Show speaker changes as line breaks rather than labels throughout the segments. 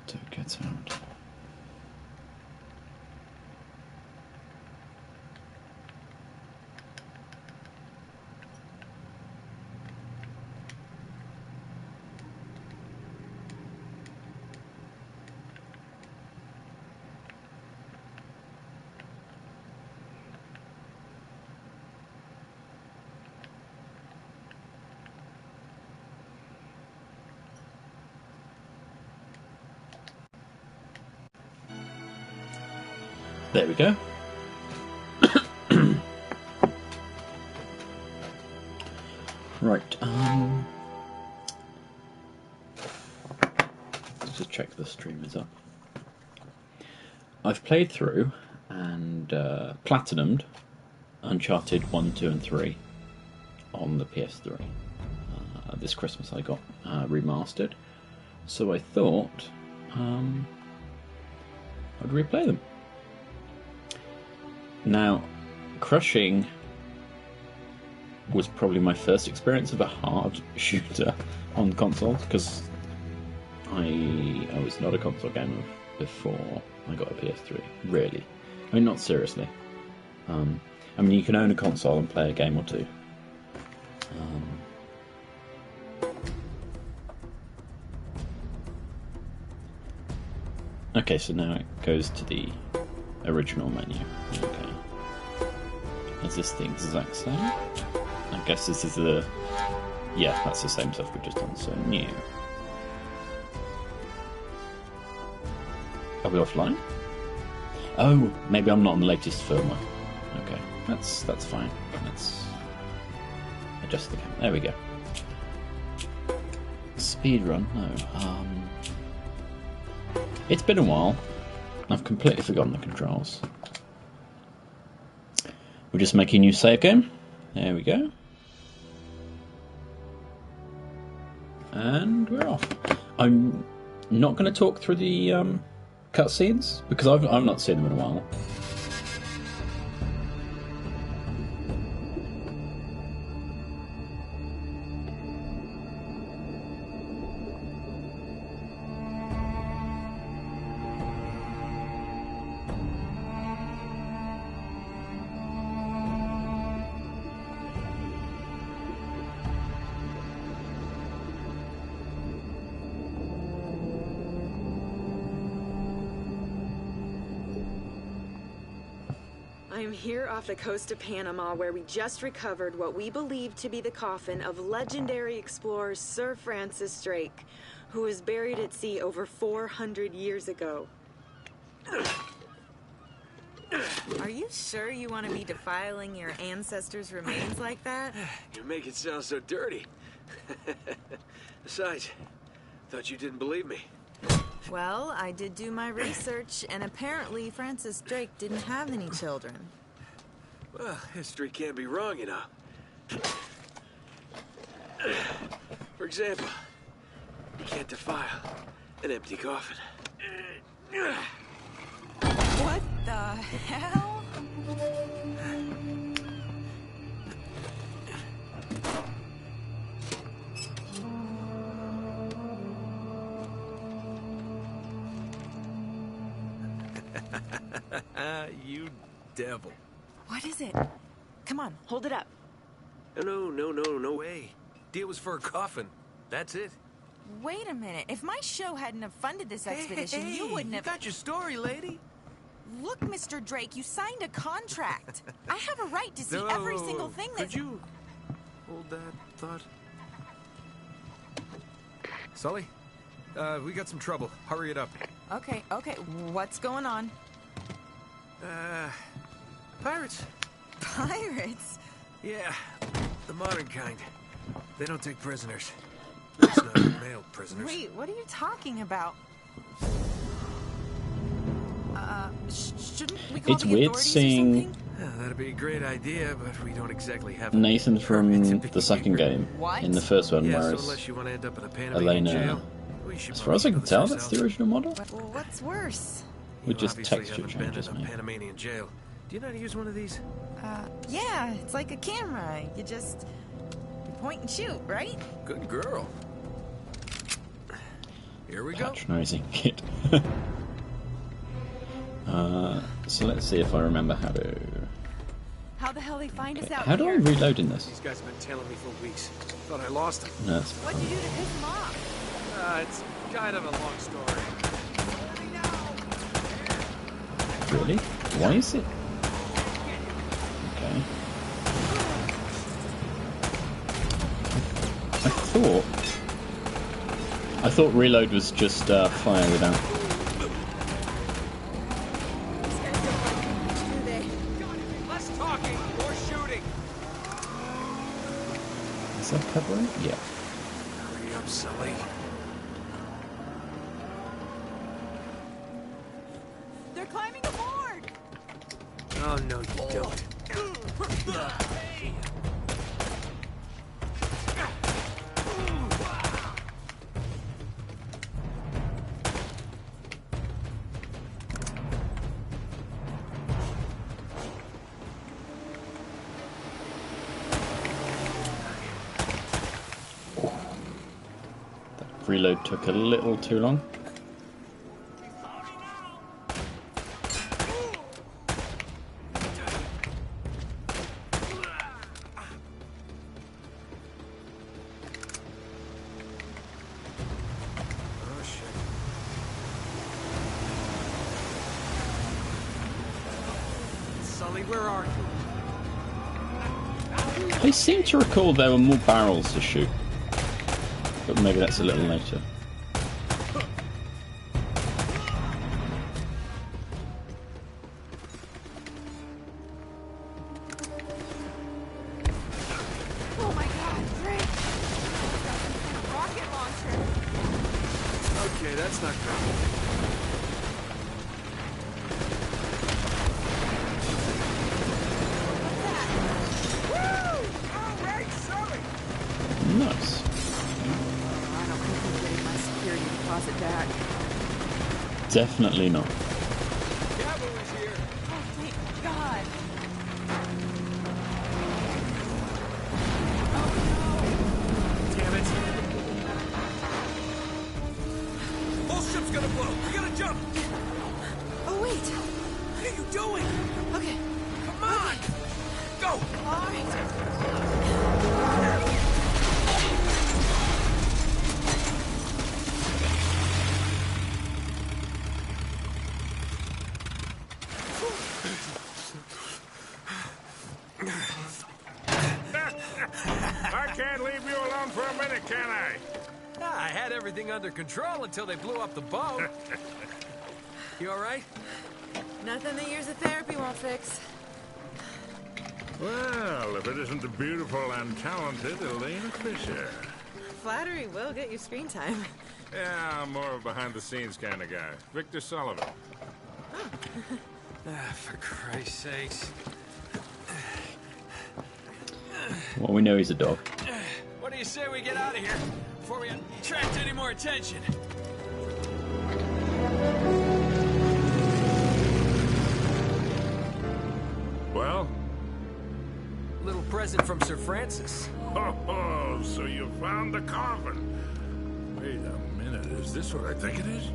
to get out. There we go. Right, let's just check the stream is up. I've played through and platinumed Uncharted 1, 2 and 3 on the PS3. This Christmas I got remastered, so I thought I'd replay them. Now, Crushing was probably my first experience of a hard shooter on consoles, because I was not a console gamer before I got a PS3, really. I mean, not seriously. I mean, you can own a console and play a game or two. Okay, so now it goes to the original menu. Okay. Is this the exact same? I guess this is the... Yeah, that's the same stuff we've just done, so new. Are we offline? Oh, maybe I'm not on the latest firmware. Okay, that's fine. Let's adjust the camera. There we go. Speedrun? No. It's been a while. I've completely forgotten the controls. We're just making a new save game. There we go. And we're off. I'm not going to talk through the cutscenes because I've not seen them in a while.
I'm here off the coast of Panama, where we just recovered what we believe to be the coffin of legendary explorer Sir Francis Drake, who was buried at sea over 400 years ago. Are you sure you want to be defiling your ancestors' remains like that?
You make it sound so dirty. Besides, thought you didn't believe me.
Well, I did do my research, and apparently Francis Drake didn't have any children.
Well, history can't be wrong, you know. For example, you can't defile an empty coffin.
What the hell?
You devil.
What is it? Come on, hold it up.
No way. Deal was for a coffin. That's it.
Wait a minute. If my show hadn't have funded this expedition, you wouldn't have...
You got your story, lady.
Look, Mr. Drake, you signed a contract. I have a right to see every single thing that...
Could you hold that thought? Sully, we got some trouble. Hurry it up.
Okay. What's going on?
Pirates.
Pirates?
Yeah, the modern kind. They don't take prisoners. It's not male prisoners.
Wait, what are you talking about? Shouldn't we call
It's
the
weird
authorities
seeing
or something?
Yeah, that'd be a great idea, but we don't exactly have
Nathan from the second game
What?
in the first one,
Yeah, so
whereas
unless you want to end up in a Panamanian
Elena,
jail, we should
as far as I can
probably
tell,
kill
that's
this
the original model.
Well, what's worse?
You
With just
obviously
texture
haven't been
changes,
in a
maybe.
Panamanian jail. Do you know how to use one of these?
Yeah, it's like a camera. You point and shoot, right?
Good girl. Here we go.
Patronising kid. So let's see if I remember how to...
How the hell they find us out
How do I
here?
reload in this?
These guys have been tailing me for weeks. Thought I lost them.
No, that's
What'd you do to piss them off?
It's kind of a long story.
really? Why is it? Okay. I thought reload was just fire without.
These guys don't like it much, do they?
Less talking, more shooting.
Is that covering? Yeah.
Hurry up, Sully.
They're climbing aboard!
Oh, no, you don't.
Reload took a little too long.
Oh, shit. Sully, where are you?
I seem to recall there were more barrels to shoot. But maybe that's a little later.
Oh my god, Drake! Got some kind of rocket launcher.
Okay, that's not good.
Nice.
I don't think I'm getting my security deposit back.
Definitely not.
Cavalry's here.
Oh, thank God.
Damn it. Whole ship's gonna blow. We gotta jump.
Oh, wait.
What are you doing?
Okay.
Come on. Go.
All right.
I can't leave you alone for a minute, can I?
I had everything under control until they blew up the boat. You all right?
Nothing that years of therapy won't fix.
Well, if it isn't the beautiful and talented Elena Fisher.
Flattery will get you screen time.
Yeah, I'm more of a behind-the-scenes kind of guy. Victor Sullivan.
For Christ's sakes.
Well, we know he's a dog.
What do you say we get out of here before we attract any more attention?
Well?
Little present from Sir Francis.
Oh, so you found the coffin. Wait a minute, is this what I think it is?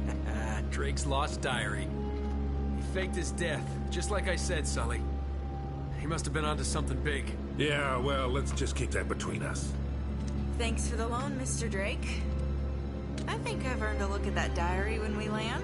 Drake's lost diary. He faked his death, just like I said, Sully. He must have been onto something big.
Yeah, well, let's just keep that between us.
Thanks for the loan, Mr. Drake. I think I've earned a look at that diary when we land.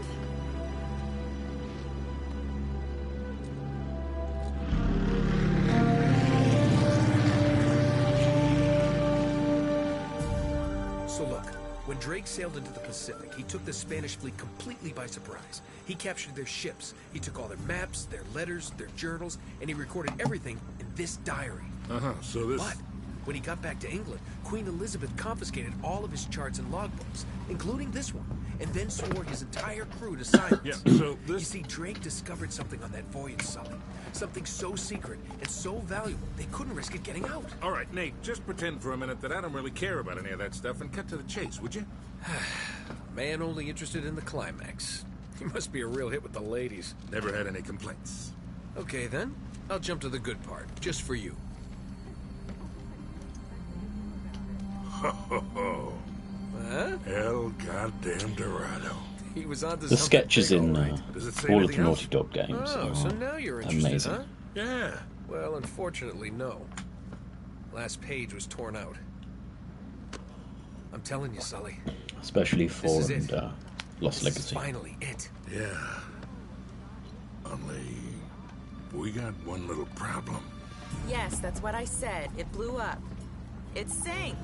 So look, when Drake sailed into the Pacific, he took the Spanish fleet completely by surprise. He captured their ships, he took all their maps, their letters, their journals, and he recorded everything in this diary.
Uh-huh, so this...
But when he got back to England, Queen Elizabeth confiscated all of his charts and logbooks, including this one, and then swore his entire crew to silence.
Yeah, so this...
You see, Drake discovered something on that voyage, Sully. Something so secret and so valuable, they couldn't risk it getting out.
All right, Nate, just pretend for a minute that I don't really care about any of that stuff and cut to the chase, would you?
Man only interested in the climax. He must be a real hit with the ladies.
Never had any complaints.
Okay, then. I'll jump to the good part, just for you.
Ho, ho, ho.
Huh?
El goddamn Dorado.
He was onto
The
something
sketches
big,
in
all right.
Does it say
all of the
anything else?
Naughty Dog games
Oh,
are
so now you're interested,
amazing.
huh?
Yeah.
Well, unfortunately, no. Last page was torn out. I'm telling you, Sully.
Especially
This
4
is
and
it.
Lost
This is
Legacy.
finally it.
Yeah. Only we got one little problem.
Yes, that's what I said. It blew up. It sank.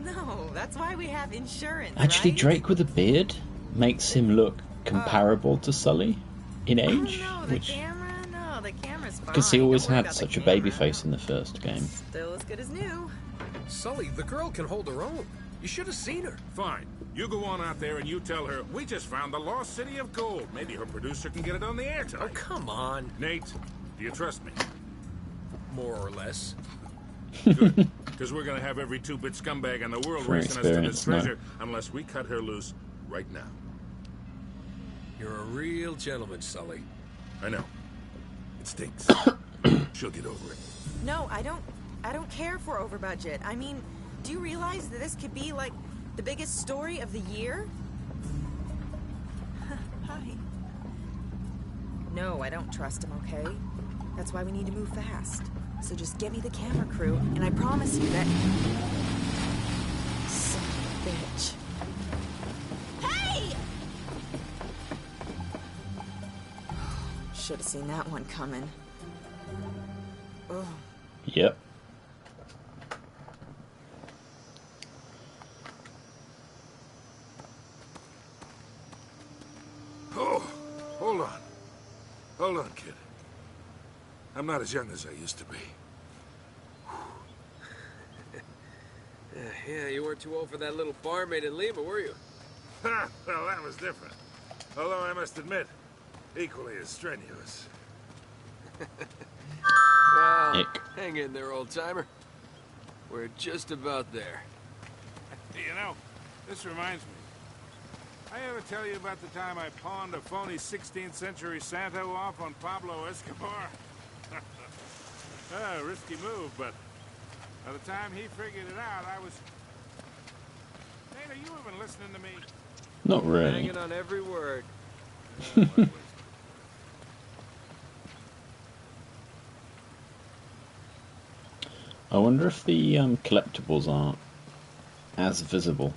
No, that's why we have insurance,
Actually,
right?
Drake with a beard makes him look comparable to Sully in age,
Oh, no, the camera's fine.
because he always
Don't worry
had
about the
such a
camera.
baby face in the first game.
Still as good as new.
Sully, the girl can hold her own. You should have seen her.
Fine. You go on out there and you tell her, we just found the lost city of gold. Maybe her producer can get it on the air
Oh,
tonight.
come on.
Nate, do you trust me?
More or less.
Good. Because we're going to have every two-bit scumbag in the world
From
racing us to this
experience, no.
treasure unless we cut her loose right now.
You're a real gentleman, Sully.
I know. It stinks. She'll get over it.
No, I don't care for over budget. I mean, do you realize that this could be like the biggest story of the year? Hi. No, I don't trust him, okay? That's why we need to move fast. So just get me the camera crew, and I promise you that... Son of a bitch. Hey! Should have seen that one coming. Oh.
Yep.
Oh, hold on. Hold on, kid. I'm not as young as I used to be.
Yeah, you weren't too old for that little barmaid in Lima, were you?
Ha! Well, that was different. Although I must admit, equally as strenuous.
Well,
Ick.
hang in there, old-timer. We're just about there.
You know, this reminds me. I ever tell you about the time I pawned a phony 16th century Santo off on Pablo Escobar? Risky move, but by the time he figured it out, I was... Nate, are you even listening to me?
Not really.
Hanging on every word.
I wonder if the collectibles are as visible,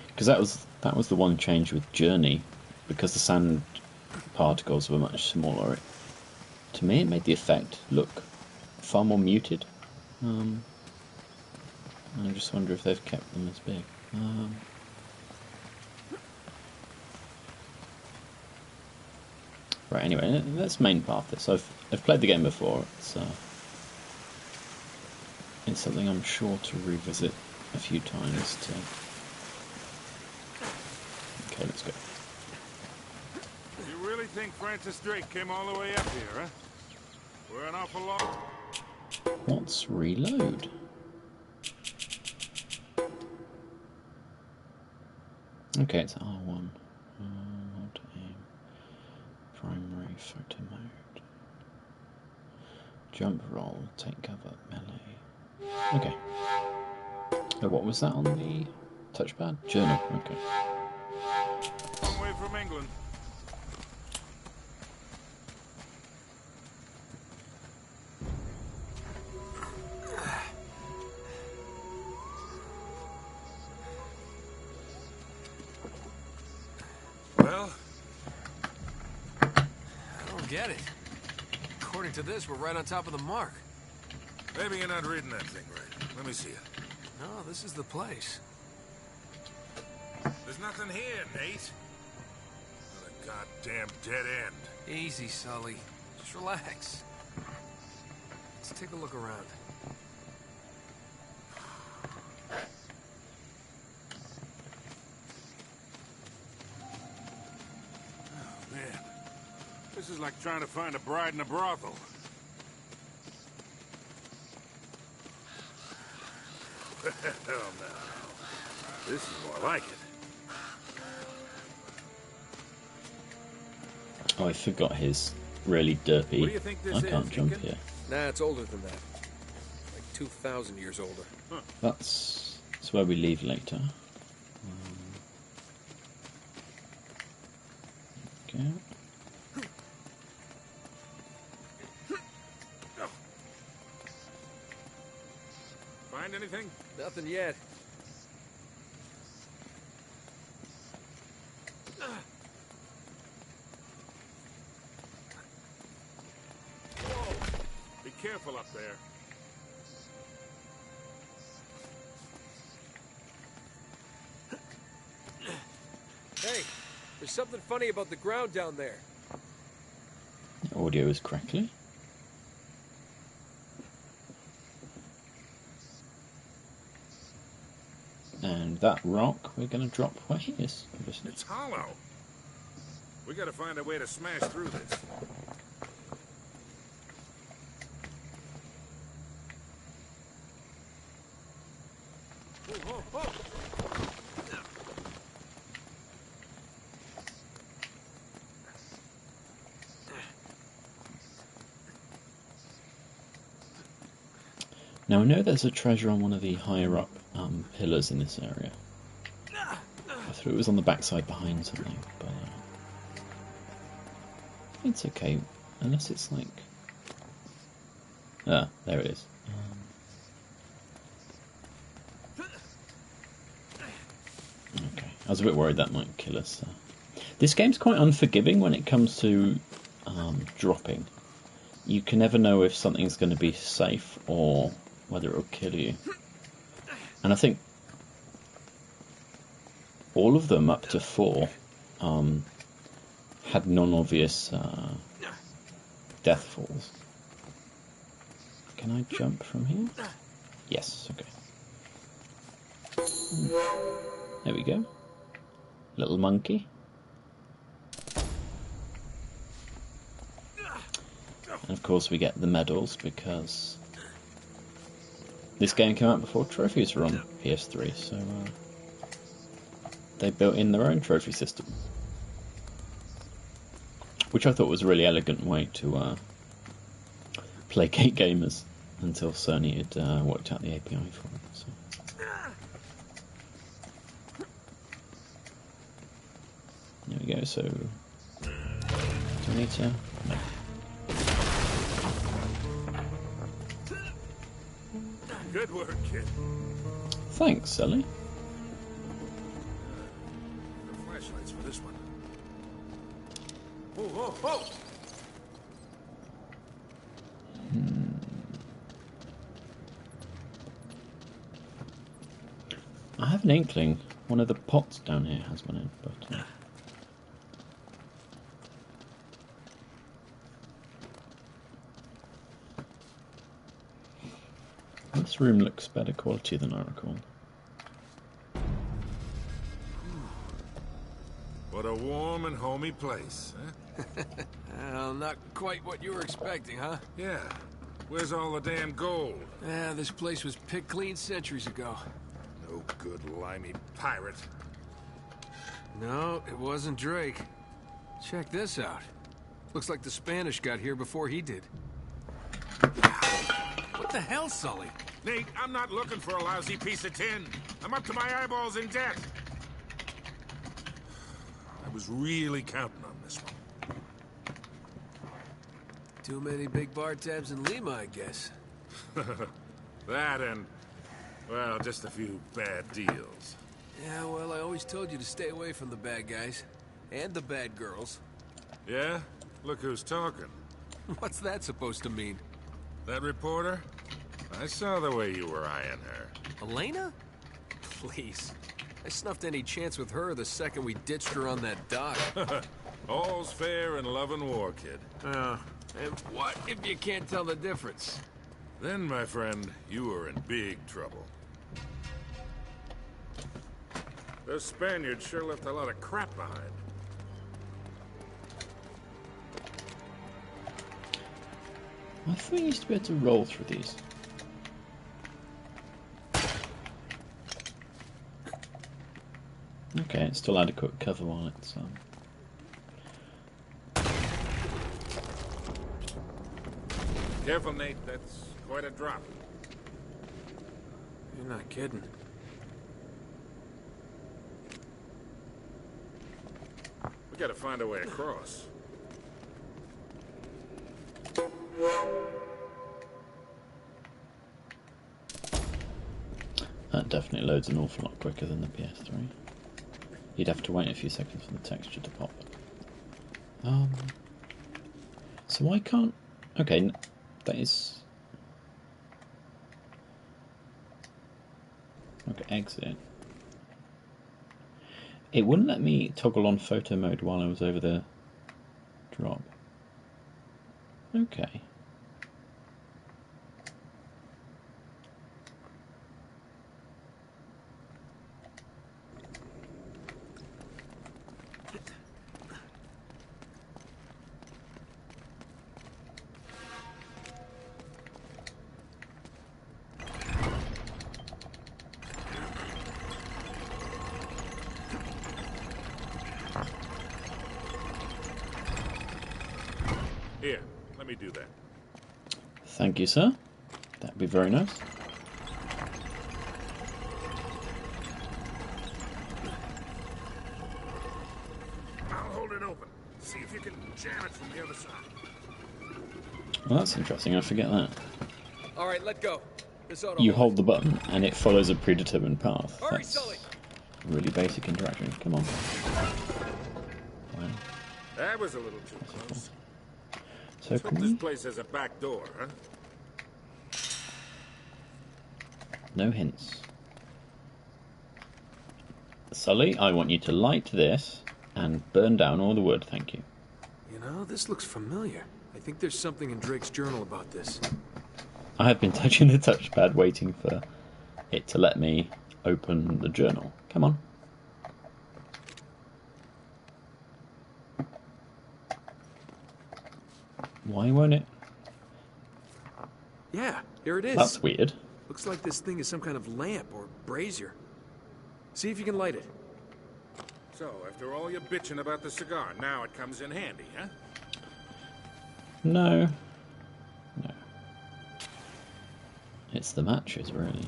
because that was the one change with Journey, because the sand particles were much smaller. To me, it made the effect look far more muted. I just wonder if they've kept them as big. Right. Anyway, let's main path this. I've played the game before. It's something I'm sure to revisit a few times. Okay, let's go.
You really think Francis Drake came all the way up here, huh? We're an awful long...
What's reload? Okay, it's R1. Auto aim. Primary photo mode. Jump roll, take cover, melee. Okay. Oh, what was that on the touchpad? Journal, okay.
Long way from England. Well,
I don't get it. According to this, we're right on top of the mark.
maybe you're not reading that thing right. Let me see it.
No, this is the place.
There's nothing here, Nate. Not a goddamn dead end.
Easy, Sully. Just relax. Let's take a look around.
Oh, man. This is like trying to find a bride in a brothel. Hell no. This is more like it.
Oh, I forgot his really derpy.
What do you think this
I can't
is,
jump
Deacon?
here.
Nah, it's older than that. Like 2,000 years older.
That's where we leave later. out.
Find anything?
Nothing yet.
Whoa! Be careful up there.
Hey, there's something funny about the ground down there.
The audio is crackly. And that rock we're going to drop where he is, obviously.
It's hollow. We gotta find a way to smash through this. Whoa, whoa, whoa.
Now I know there's a treasure on one of the higher up pillars in this area. I thought it was on the backside behind something, but it's okay, unless it's like... Ah, there it is. Okay, I was a bit worried that might kill us. This game's quite unforgiving when it comes to dropping. You can never know if something's going to be safe or whether it'll kill you. And I think all of them up to 4 had non-obvious death falls. Can I jump from here? Yes, okay. There we go. Little monkey. And of course we get the medals because this game came out before trophies were on PS3, so they built in their own trophy system. Which I thought was a really elegant way to placate gamers until Sony had worked out the API for it. So. There we go, so... Do I need to... No.
Good work, kid.
Thanks, Sally.
No flashlights for this one. Whoa, whoa, whoa!
I have an inkling one of the pots down here has one in, but... This room looks better quality than I recall.
What a warm and homey place, huh?
Well, not quite what you were expecting, huh?
Yeah. Where's all the damn gold?
Yeah, this place was picked clean centuries ago.
No good limey pirate.
No, it wasn't Drake. Check this out. Looks like the Spanish got here before he did. What the hell, Sully?
Nate, I'm not looking for a lousy piece of tin. I'm up to my eyeballs in debt. I was really counting on this one.
Too many big bar tabs in Lima, I guess.
That and, well, just a few bad deals.
Yeah, well, I always told you to stay away from the bad guys. And the bad girls.
Yeah? Look who's talking.
What's that supposed to mean?
That reporter? I saw the way you were eyeing her.
Elena? Please. I snuffed any chance with her the second we ditched her on that dock.
All's fair in love and war, kid.
And what if you can't tell the difference?
Then, my friend, you are in big trouble. Those Spaniards sure left a lot of crap behind.
I thought you used to be able to roll through these. Okay, it's still adequate cover while it's
Careful, Nate. That's quite a drop.
You're not kidding.
We Gotta find a way across.
That definitely loads an awful lot quicker than the PS3. You'd have to wait a few seconds for the texture to pop. So I can't... Okay, that is... Okay, exit. It wouldn't let me toggle on photo mode while I was over the drop. Okay.
Here, let me do that.
Thank you, sir. That'd be very nice.
I'll hold it open. See if you can jam it from the other side.
Well, that's interesting. I forget that.
All right, let go. This ought to
You hold the button and it follows a predetermined path.
Hurry,
That's
Sully.
really basic interaction. Come on. Wow.
That was a little too close.
So
Let's hope
can
this
we...
place has a back door, huh?
No hints. Sully, I want you to light this and burn down all the wood, thank you.
You know, this looks familiar. I think there's something in Drake's journal about this.
I have been touching the touchpad waiting for it to let me open the journal. Come on. Why won't it?
Yeah, here it is.
That's weird.
Looks like this thing is some kind of lamp or brazier. See if you can light it.
So, after all your bitching about the cigar, now it comes in handy, huh?
No. No. It's the matches, really.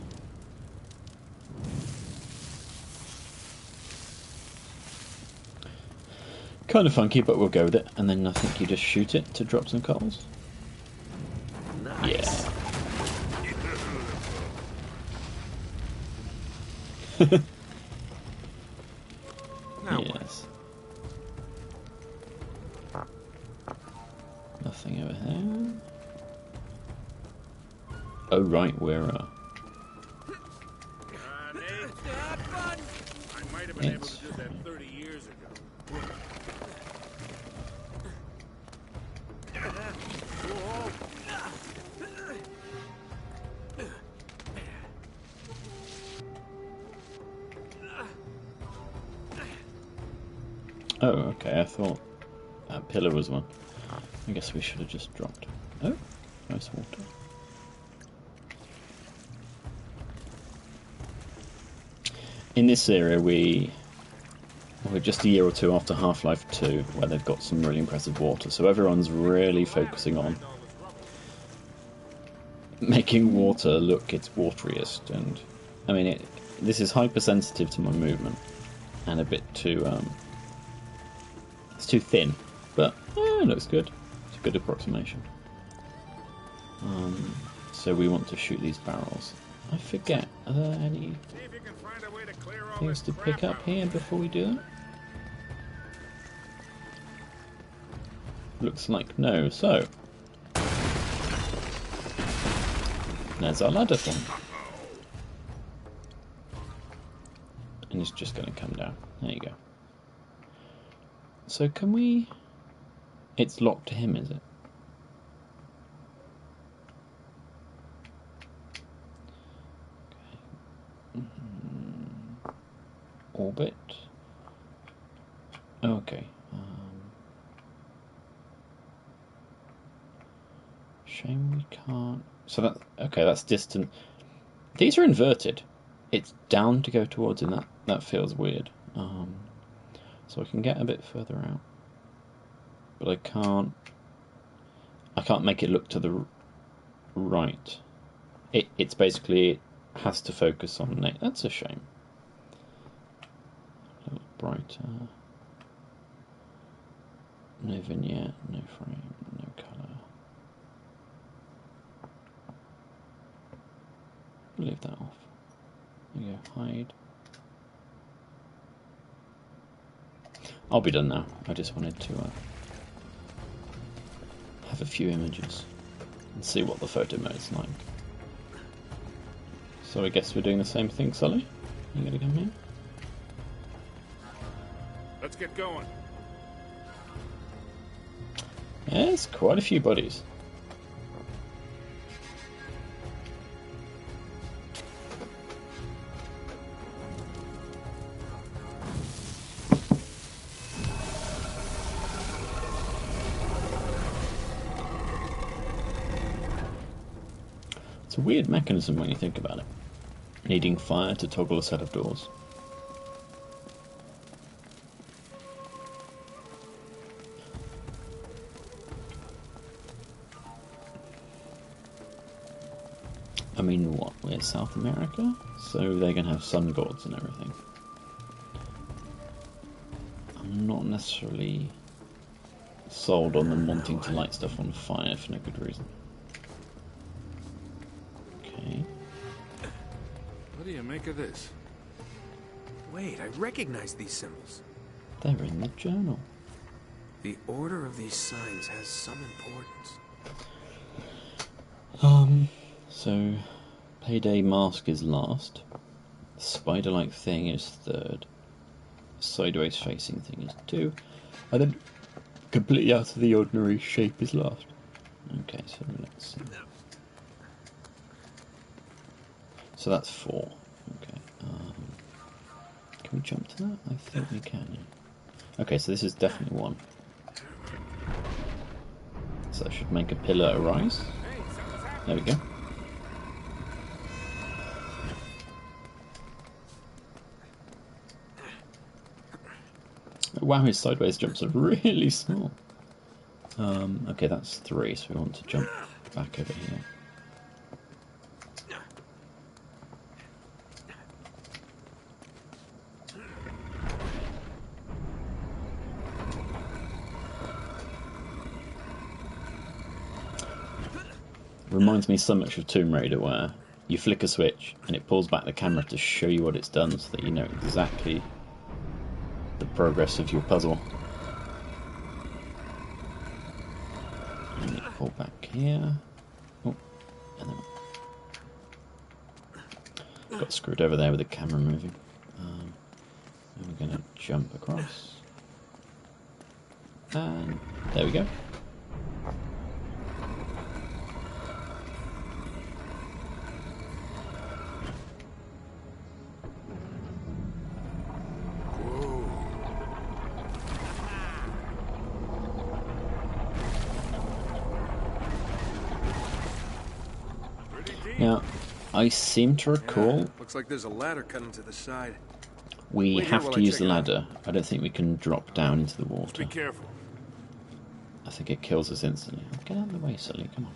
Kind of funky, but we'll go with it. And then I think you just shoot it to drop some coals.
Nice.
Yeah.
Now what?
Yes. Nothing over here. Oh right, we're
Nate, I might have been able to do that 30 years ago.
Oh, okay, I thought that pillar was one. I guess we should have just dropped. Oh, nice water. In this area, we're just a year or two after Half-Life 2, where they've got some really impressive water, so everyone's really focusing on making water look its wateriest, and I mean, this is hypersensitive to my movement, and a bit too, it's too thin, but it looks good. It's a good approximation. So we want to shoot these barrels. I forget, are there any
See if you can find a way to clear all
things
this
to
crap
pick up
out.
here before we do that? Looks like no, so there's our ladder thing. And it's just going to come down. There you go. So can we... It's locked to him, is it? Okay. Orbit. Okay. Shame we can't... So that... Okay, that's distant. These are inverted. It's down to go towards him. That feels weird. So I can get a bit further out. But I can't make it look to the right. It's basically has to focus on Nate. That's a shame. A little brighter. No vignette, no frame, no colour. Leave that off. There you go, hide. I'll be done now. I just wanted to have a few images and see what the photo mode's like. So I guess we're doing the same thing, Sully? You gonna come here?
Let's get going.
There's quite a few bodies. It's a weird mechanism when you think about it. Needing fire to toggle a set of doors. I mean, what? We're South America? So they can have sun gods and everything. I'm not necessarily sold on them wanting to light stuff on fire for no good reason. Okay.
What do you make of this?
Wait, I recognize these symbols.
They're in the journal.
The order of these signs has some importance.
So Payday Mask is last. The spider-like thing is third. The sideways facing thing is 2. And then completely out of the ordinary shape is last. Okay, so let's see. So that's 4. Okay. Can we jump to that? I think we can. Yeah. Okay, so this is definitely 1. So that should make a pillar arise. There we go. Wow, his sideways jumps are really small. Okay, that's 3, so we want to jump back over here. Reminds me so much of Tomb Raider, where you flick a switch and it pulls back the camera to show you what it's done so that you know exactly the progress of your puzzle. And you pull back here. Oh, and then got screwed over there with the camera moving. And we're going to jump across. And there we go. Now, I seem to recall
Looks like there's a ladder cut into the side.
we
Wait here
have
while
to
I
use
check
the
it out.
ladder. I don't think we can drop down into the water.
Be careful.
I think it kills us instantly. Get out of the way, Sully, come on.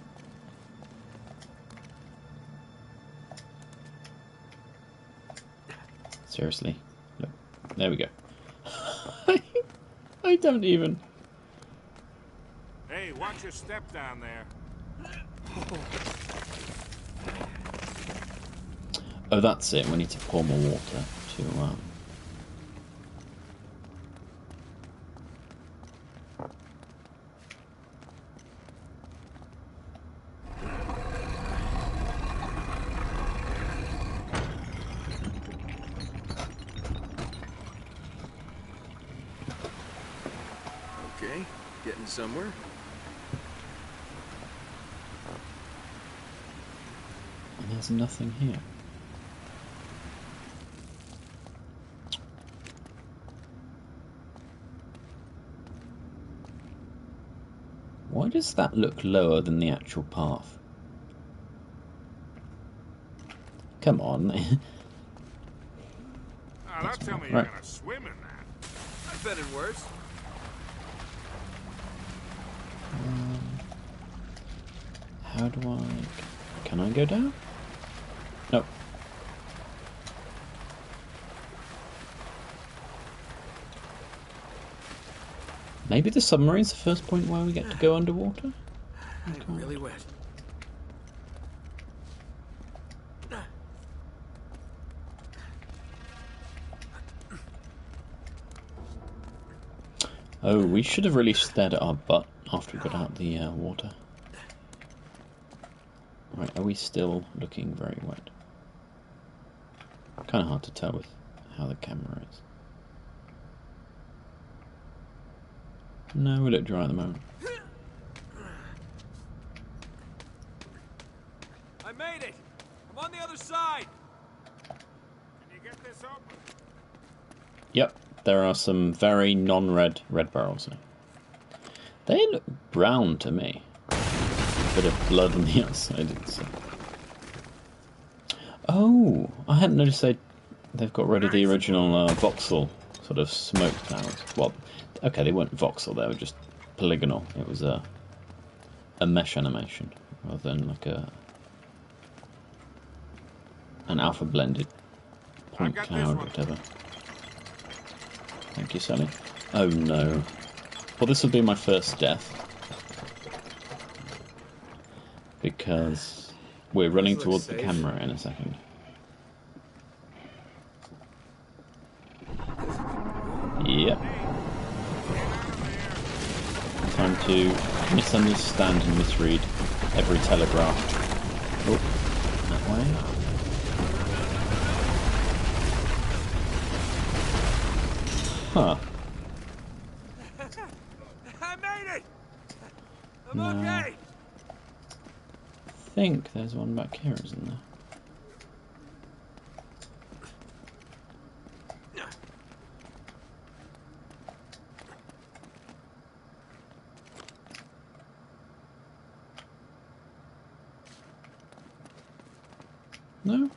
Seriously. Look. There we go. I don't even...
Hey, watch your step down there.
Oh, that's it. We need to pour more water to...
Okay, getting somewhere.
And there's nothing here. Why does that look lower than the actual path? Come on.
Now, don't tell me you're
right.
gonna swim in that.
I've been in worse.
How do I... Can I go down? No. Maybe the submarine's the first point where we get to go underwater?
I'm really wet.
Oh, we should have really stared at our butt after we got out the water. Right, are we still looking very wet? Kind of hard to tell with how the camera is. No, we look dry at the moment.
I made it! I'm on the other side!
Can you get this open?
Yep, there are some very non-red red barrels here. They look brown to me. Bit of blood on the outside. Oh, I hadn't noticed they've got rid of the original voxel sort of smoke barrels. Well, okay, they weren't voxel; they were just polygonal. It was a mesh animation rather than like an alpha blended point cloud or whatever. Thank you, Sally. Oh no. Well, this will be my first death. Because we're running towards the camera in a second. Yep. Time to misunderstand and misread every telegraph. Oh, that way. Huh.
I made it! I'm
No.
okay!
I think there's one back here, isn't there? No?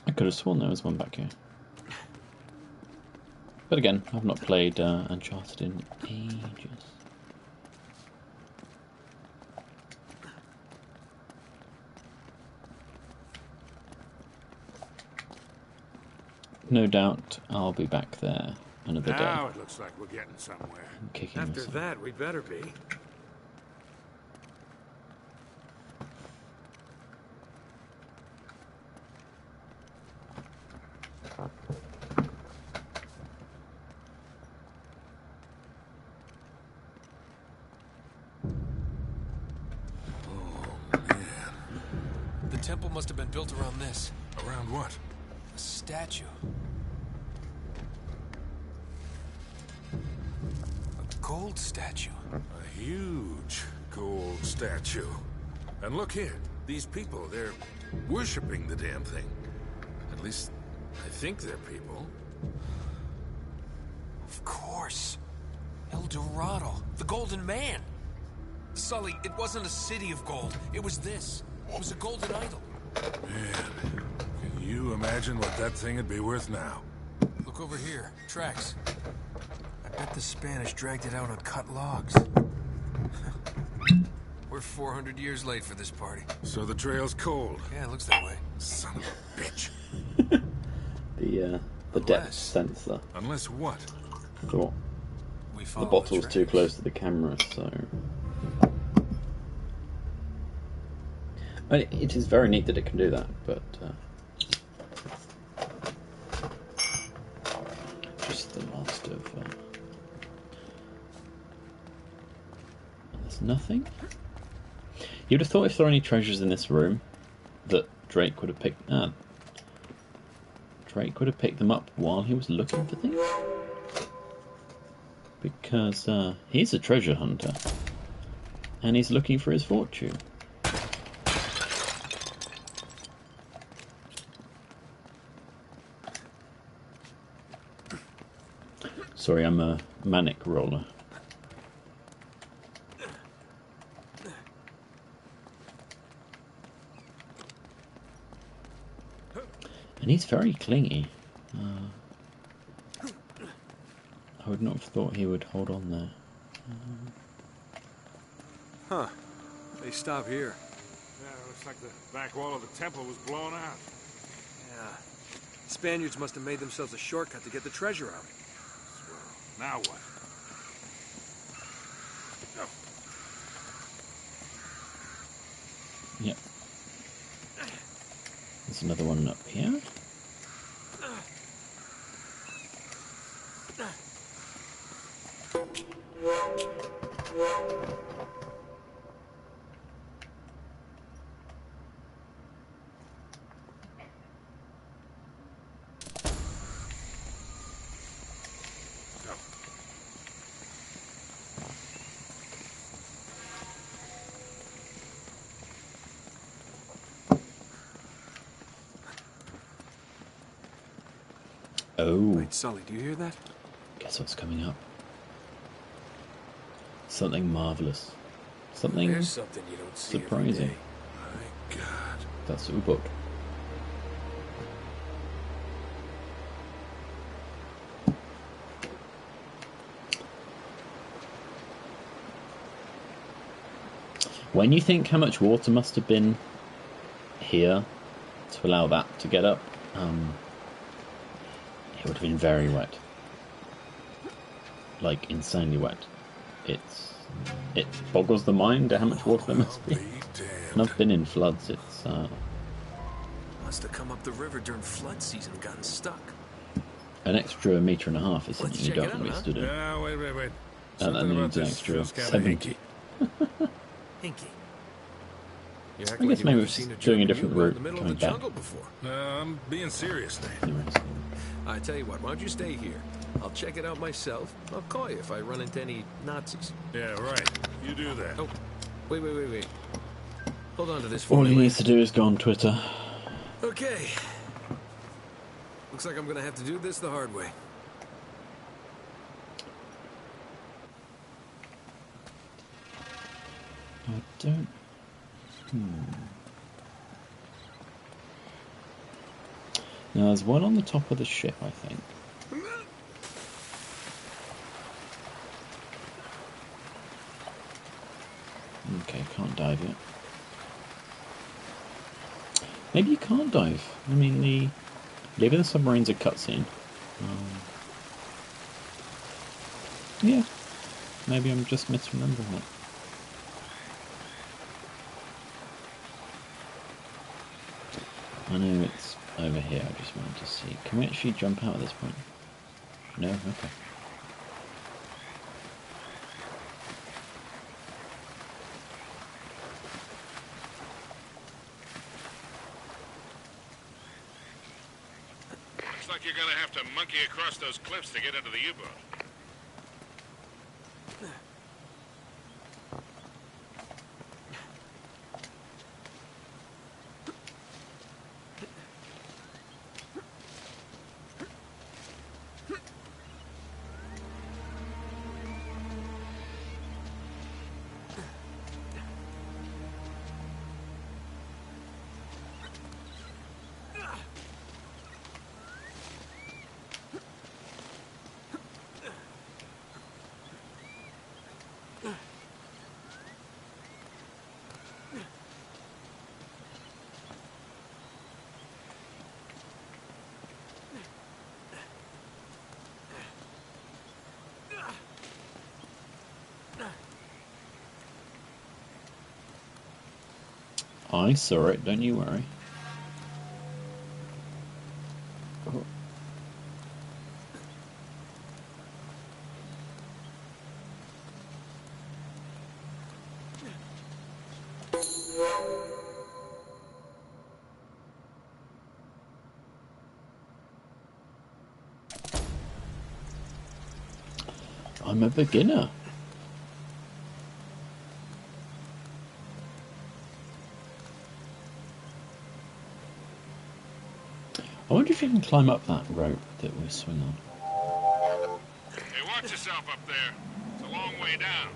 I could have sworn there was one back here. But again, I've not played Uncharted in ages. No doubt I'll be back there another day.
Now it looks like we're getting somewhere.
Kicking
After
myself.
that, we'd better be. The temple must have been built around this.
Around what?
A statue. A gold statue.
A huge gold statue. And look here, these people, they're worshipping the damn thing. At least, I think they're people.
Of course. El Dorado. The Golden Man. Sully, it wasn't a city of gold. It was this. It was a golden idol.
Man, can you imagine what that thing would be worth now?
Look over here. Tracks. I bet the Spanish dragged it out on cut logs. We're 400 years late for this party.
So the trail's cold.
Yeah, it looks that way.
Son of a bitch.
The depth sensor.
Unless what?
Thought
We
the
follow
bottle's too
tracks.
close to the camera, so. I mean, it is very neat that it can do that, but just the last of. There's nothing. You'd have thought if there were any treasures in this room, that Drake would have picked. Drake would have picked them up while he was looking for things, because he's a treasure hunter, and he's looking for his fortune. Sorry, I'm a manic roller. And he's very clingy. I would not have thought he would hold on there.
Huh. They stop here.
Yeah, it looks like the back wall of the temple was blown out.
Yeah.
Spaniards must have made themselves a shortcut to get the treasure out.
Now what? Oh,
Yep. There's another one up here. Oh,
Wait, Sully, do you hear that?
guess what's coming up? Something marvelous. Something
There's something you don't see every
surprising.
day.
my God.
That's the U-boat. When you think how much water must have been here to allow that to get up, it would have been very wet. Like, insanely wet. It boggles the mind at how much water there must be.
Be
And
damned.
I've been in floods, it's
Must have come up the river during flood season and gotten stuck.
an extra metre and a half is
Let's
something you
check
don't
it out,
want to be
huh?
stood in.
Yeah, wait.
That
Something about
means an
this
extra
feels kinda
70.
hinky.
Hinky. You
I
act
guess
like you've
maybe
never
it's
seen a
doing a
German
different
U-boat in
route
the middle
coming
of the
back.
jungle before.
No, I'm being serious, Nate.
Anyways.
I tell you what, why don't you stay here? I'll check it out myself. I'll call you if I run into any Nazis.
Yeah, right. You do that.
Oh, wait. Hold on to this for
All
me.
he needs to do is go on Twitter.
Okay. Looks like I'm gonna have to do this the hard way.
I don't... Now, there's one on the top of the ship, I think. Okay, can't dive yet. Maybe you can't dive. I mean, leaving the submarine's a cutscene. Yeah. Maybe I'm just misremembering it. I know it's over here, I just wanted to see. Can we actually jump out at this point? No? Okay.
Looks like you're gonna have to monkey across those cliffs to get into the U-boat.
I saw it, don't you worry. Oh. I'm a beginner. I wonder if you can climb up that rope that we swing on.
Hey, watch yourself up there. It's a long way down.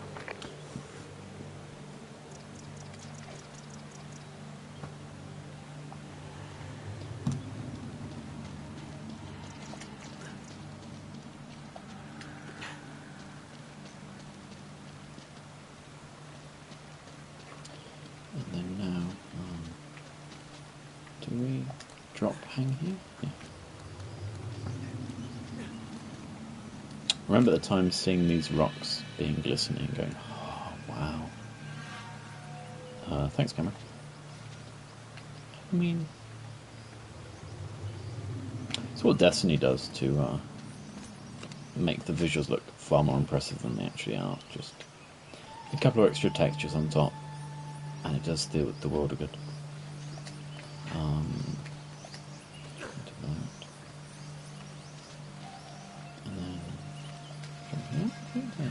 And then now, do we drop hang here? Yeah. remember the time seeing these rocks being glistening, going, oh wow. Thanks, camera. I mean, it's what Destiny does to make the visuals look far more impressive than they actually are. Just a couple of extra textures on top, and it does the world a good. Do that. And then from here, okay.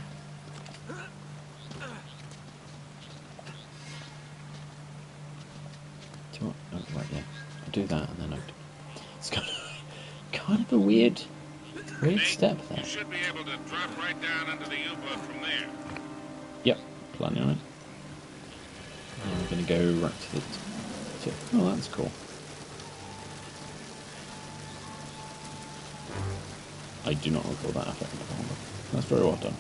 Oh, right, yeah. I do that, and then it's kind of a weird step there.
You should be able to drop right down into the U-boat from there.
Yep, planning on it. And we're going to go right to the tip. Oh, that's cool. I do not recall that effect. That's very well done.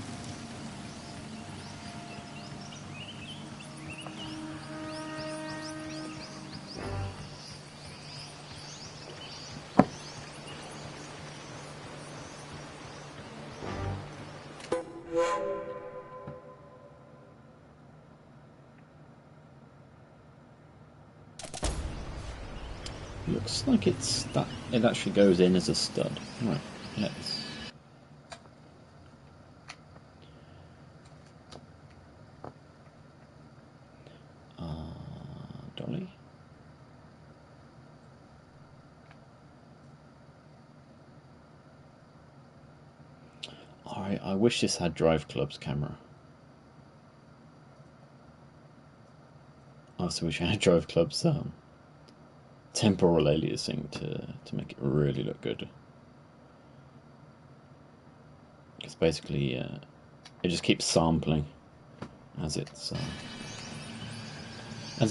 Looks like it actually goes in as a stud. Right, let's. Dolly. Alright, I wish this had Drive Club's camera. I also wish I had Drive Club's temporal aliasing to make it really look good. Because basically it just keeps sampling as it's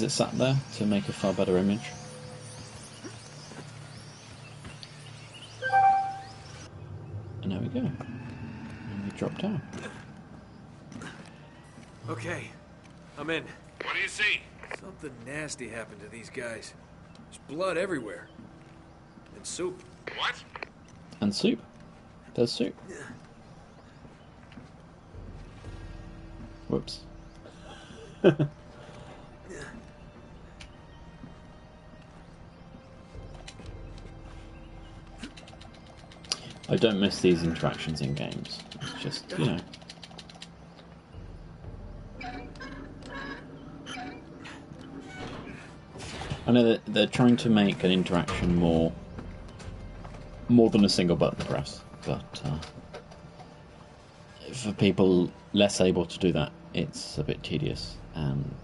sat there to make a far better image. And there we go. And we drop down.
Okay, I'm in.
What do you see?
Something nasty happened to these guys. There's blood everywhere. And soup.
What?
And soup. There's soup. Whoops. I don't miss these interactions in games. It's just, you know. I know that they're trying to make an interaction more than a single button press, but for people less able to do that, it's a bit tedious. And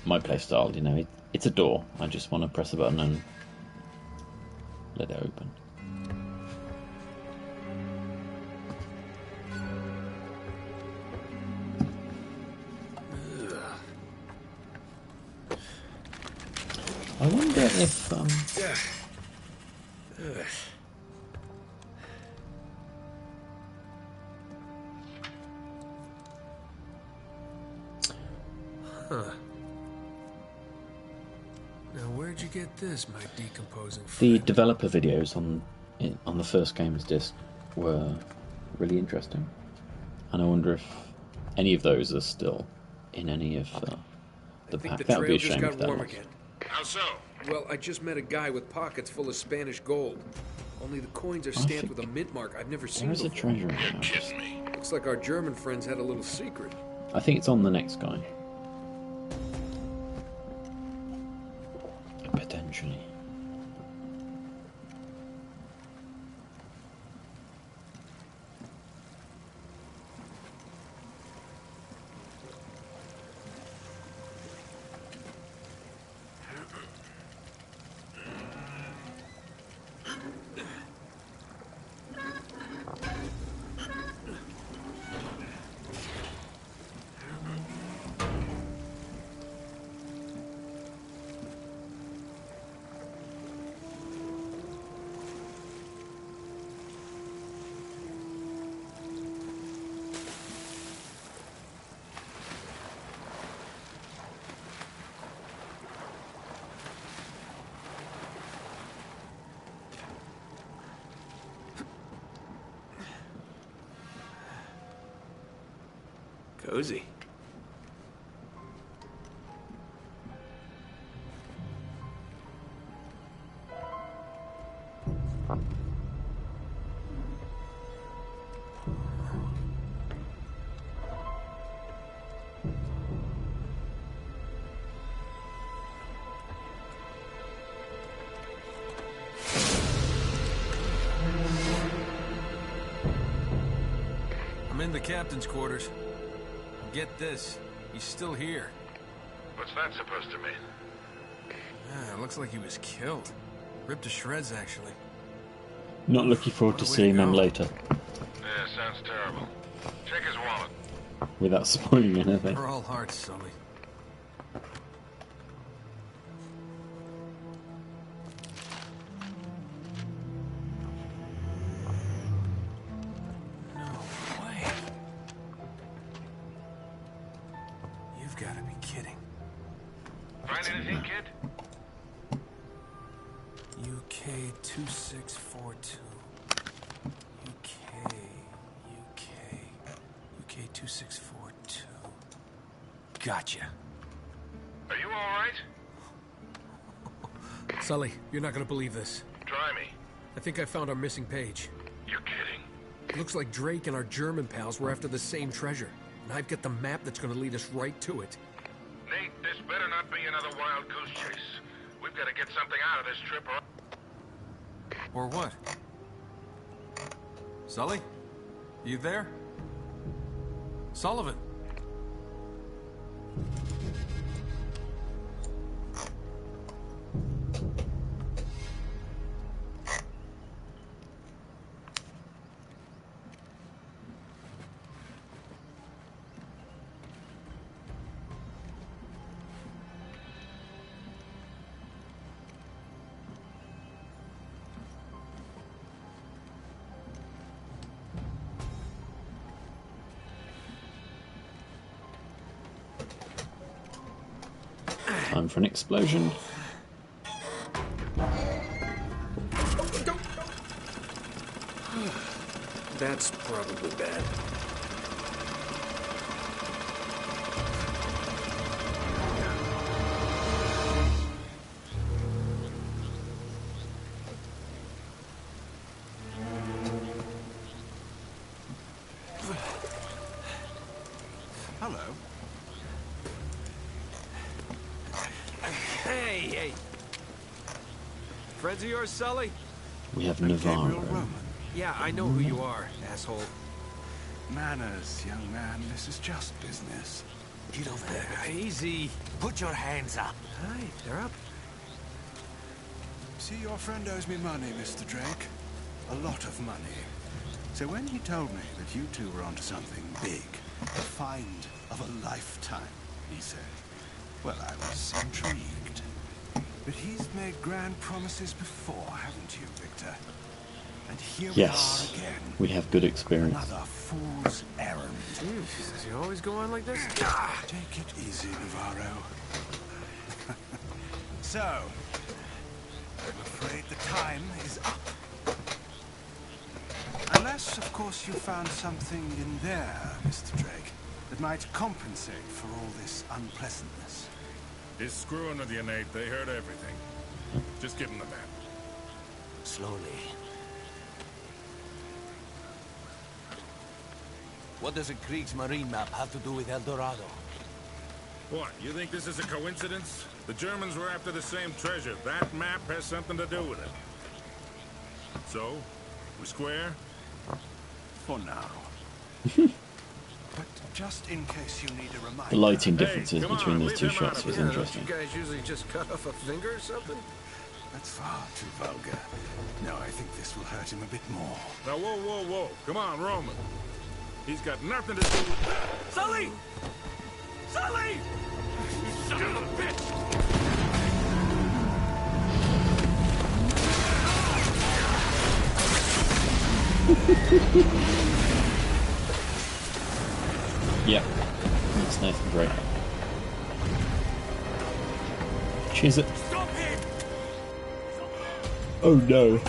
my playstyle, you know, it's a door. I just want to press a button and let it open. I wonder if
Now where'd you get this, my decomposing
the
friend?
developer videos on the first game's disc were really interesting, and I wonder if any of those are still in any of the
I think
pack.
the
That would be a
trail just
shame
got
if that
warm
was.
again.
How so?
Well, I just met a guy with pockets full of Spanish gold. Only the coins are
I
stamped
think
with a mint mark I've never seen
There is a
before.
treasure in there.
Kiss me.
Looks like our German friends had a little secret.
I think it's on the next guy. Potentially.
Cozy. I'm in the captain's quarters. Get this, he's still here.
What's that supposed to mean?
It looks like he was killed. Ripped to shreds, actually.
Not looking forward to seeing them later.
Yeah, sounds terrible. Check his wallet.
Without spoiling anything.
We're all hearts, Sully. No way. You've got to be kidding.
Find anything, kid?
UK 2642. UK 2642. Gotcha.
Are you all right?
Sully, you're not gonna believe this.
Try me.
I think I found our missing page.
You're kidding.
Looks like Drake and our German pals were after the same treasure. And I've got the map that's gonna lead us right to it.
Nate, this better not be another wild goose chase. We've got to get something out of this trip
Or what? Sully? You there? Sullivan?
Time for an explosion.
That's probably bad.
Hello.
Hey! Friends of yours, Sully?
We have
Gabriel
Navarro.
Roman.
Yeah, I know who you are, asshole.
Manners, young man. This is just business.
Get over there. Easy.
Put your hands up.
Hi, they're up.
See, your friend owes me money, Mr. Drake. A lot of money. So when he told me that you two were onto something big, the find of a lifetime, he said, well, I was intrigued. But he's made grand promises before, haven't you, Victor? And here
Yes,
we are again.
we have good experience.
Another fool's errand.
Jeez, does he always go on like this?
Take it easy, Navarro. So, I'm afraid the time is up. Unless, of course, you found something in there, Mr. Drake, that might compensate for all this unpleasantness.
He's screwing with you, Nate. They heard everything. Just give him the map.
Slowly. What does a Kriegsmarine map have to do with El Dorado?
What, you think this is a coincidence? The Germans were after the same treasure. That map has something to do with it. So, we square?
For now. But just in case you need a reminder...
The lighting
Hey,
differences
come
between
on,
those
leave
two
them out
shots
of
was
it.
Don't
interesting.
you guys usually just cut off a finger or something?
That's far too vulgar. No, I think this will hurt him a bit more.
Now, whoa, whoa, whoa. Come on, Roman. He's got nothing to do with...
Sully! Sully! You son of a bitch!
Yep, that's nice and great. Cheers it.
Stop him!
Oh no.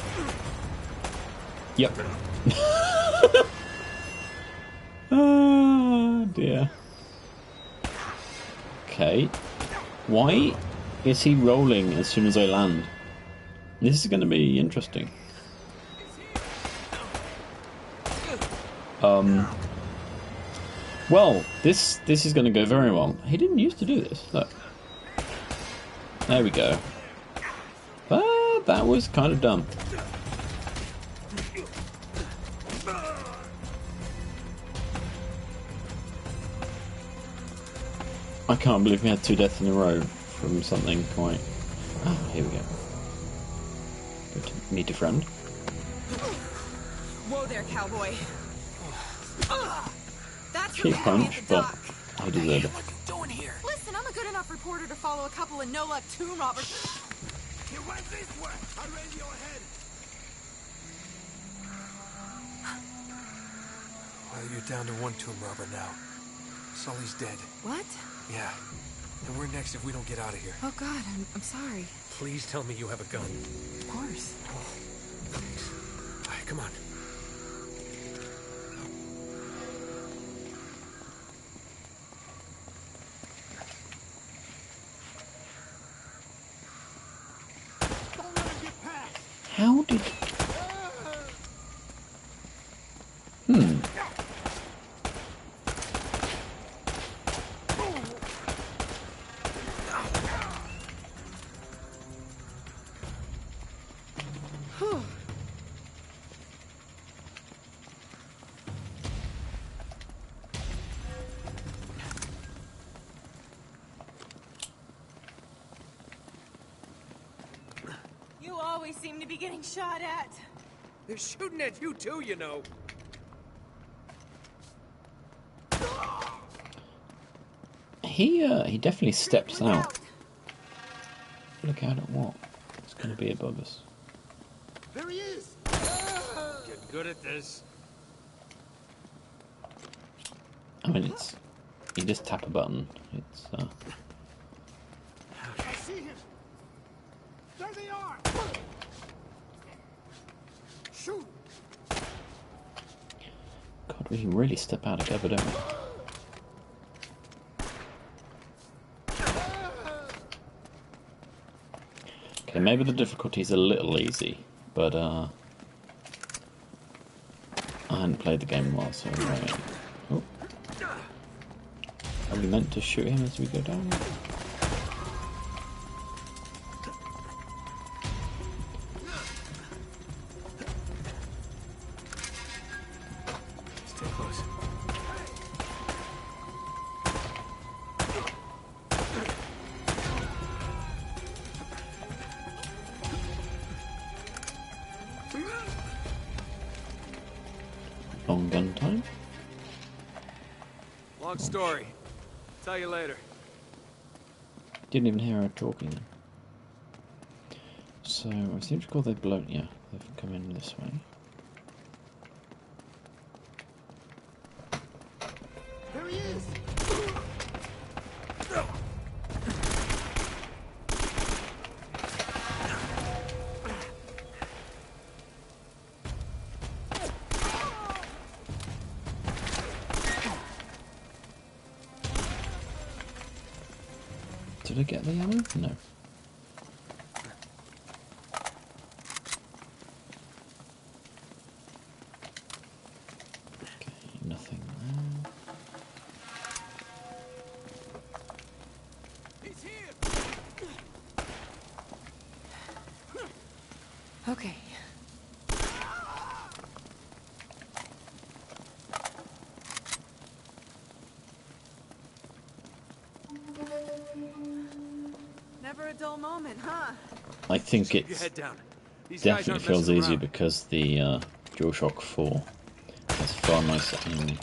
Yep. Oh dear. Okay. Why is he rolling as soon as I land? This is going to be interesting. Well, this is going to go very well. He didn't used to do this. Look. There we go. But that was kind of dumb. I can't believe we had 2 deaths in a row from something quite... Oh, here we go. Good to meet a friend.
Whoa there, cowboy. That's
Cheap punch, but he deserved it.
What are you doing here?
Listen, I'm a good enough reporter to follow a couple of no-luck tomb robbers.
He went this way. I'll raise your head.
Well, you're down to 1 tomb robber now. Sully's dead.
What?
Yeah. And we're next if we don't get out of here.
Oh, God, I'm sorry.
Please tell me you have a gun.
Of course.
All right, come on.
How did...
You always seem to be getting shot at.
They're shooting at you too, you know.
He definitely steps out. Look out at what? It's going to be above us.
There he is.
Get good at this.
I mean, it's... You just tap a button. It's,
I see him. There they are. Shoot.
God, we really step out together, don't we? Okay, maybe the difficulty's a little easy, but I hadn't played the game well, so oh. Are we meant to shoot him as we go down?
Stay close.
Long gun time?
Long story. Tell you later.
Didn't even hear her talking then. So, I seem to recall they've blown... Yeah, they've come in this way.
There he is.
Did I get the ammo? No. Okay, nothing there.
He's here.
Okay. Never a dull moment, huh?
I think
Keep your
it's
head down. These guys
definitely
aren't
feels
messing
easier
around.
because the DualShock 4 has far nicer aiming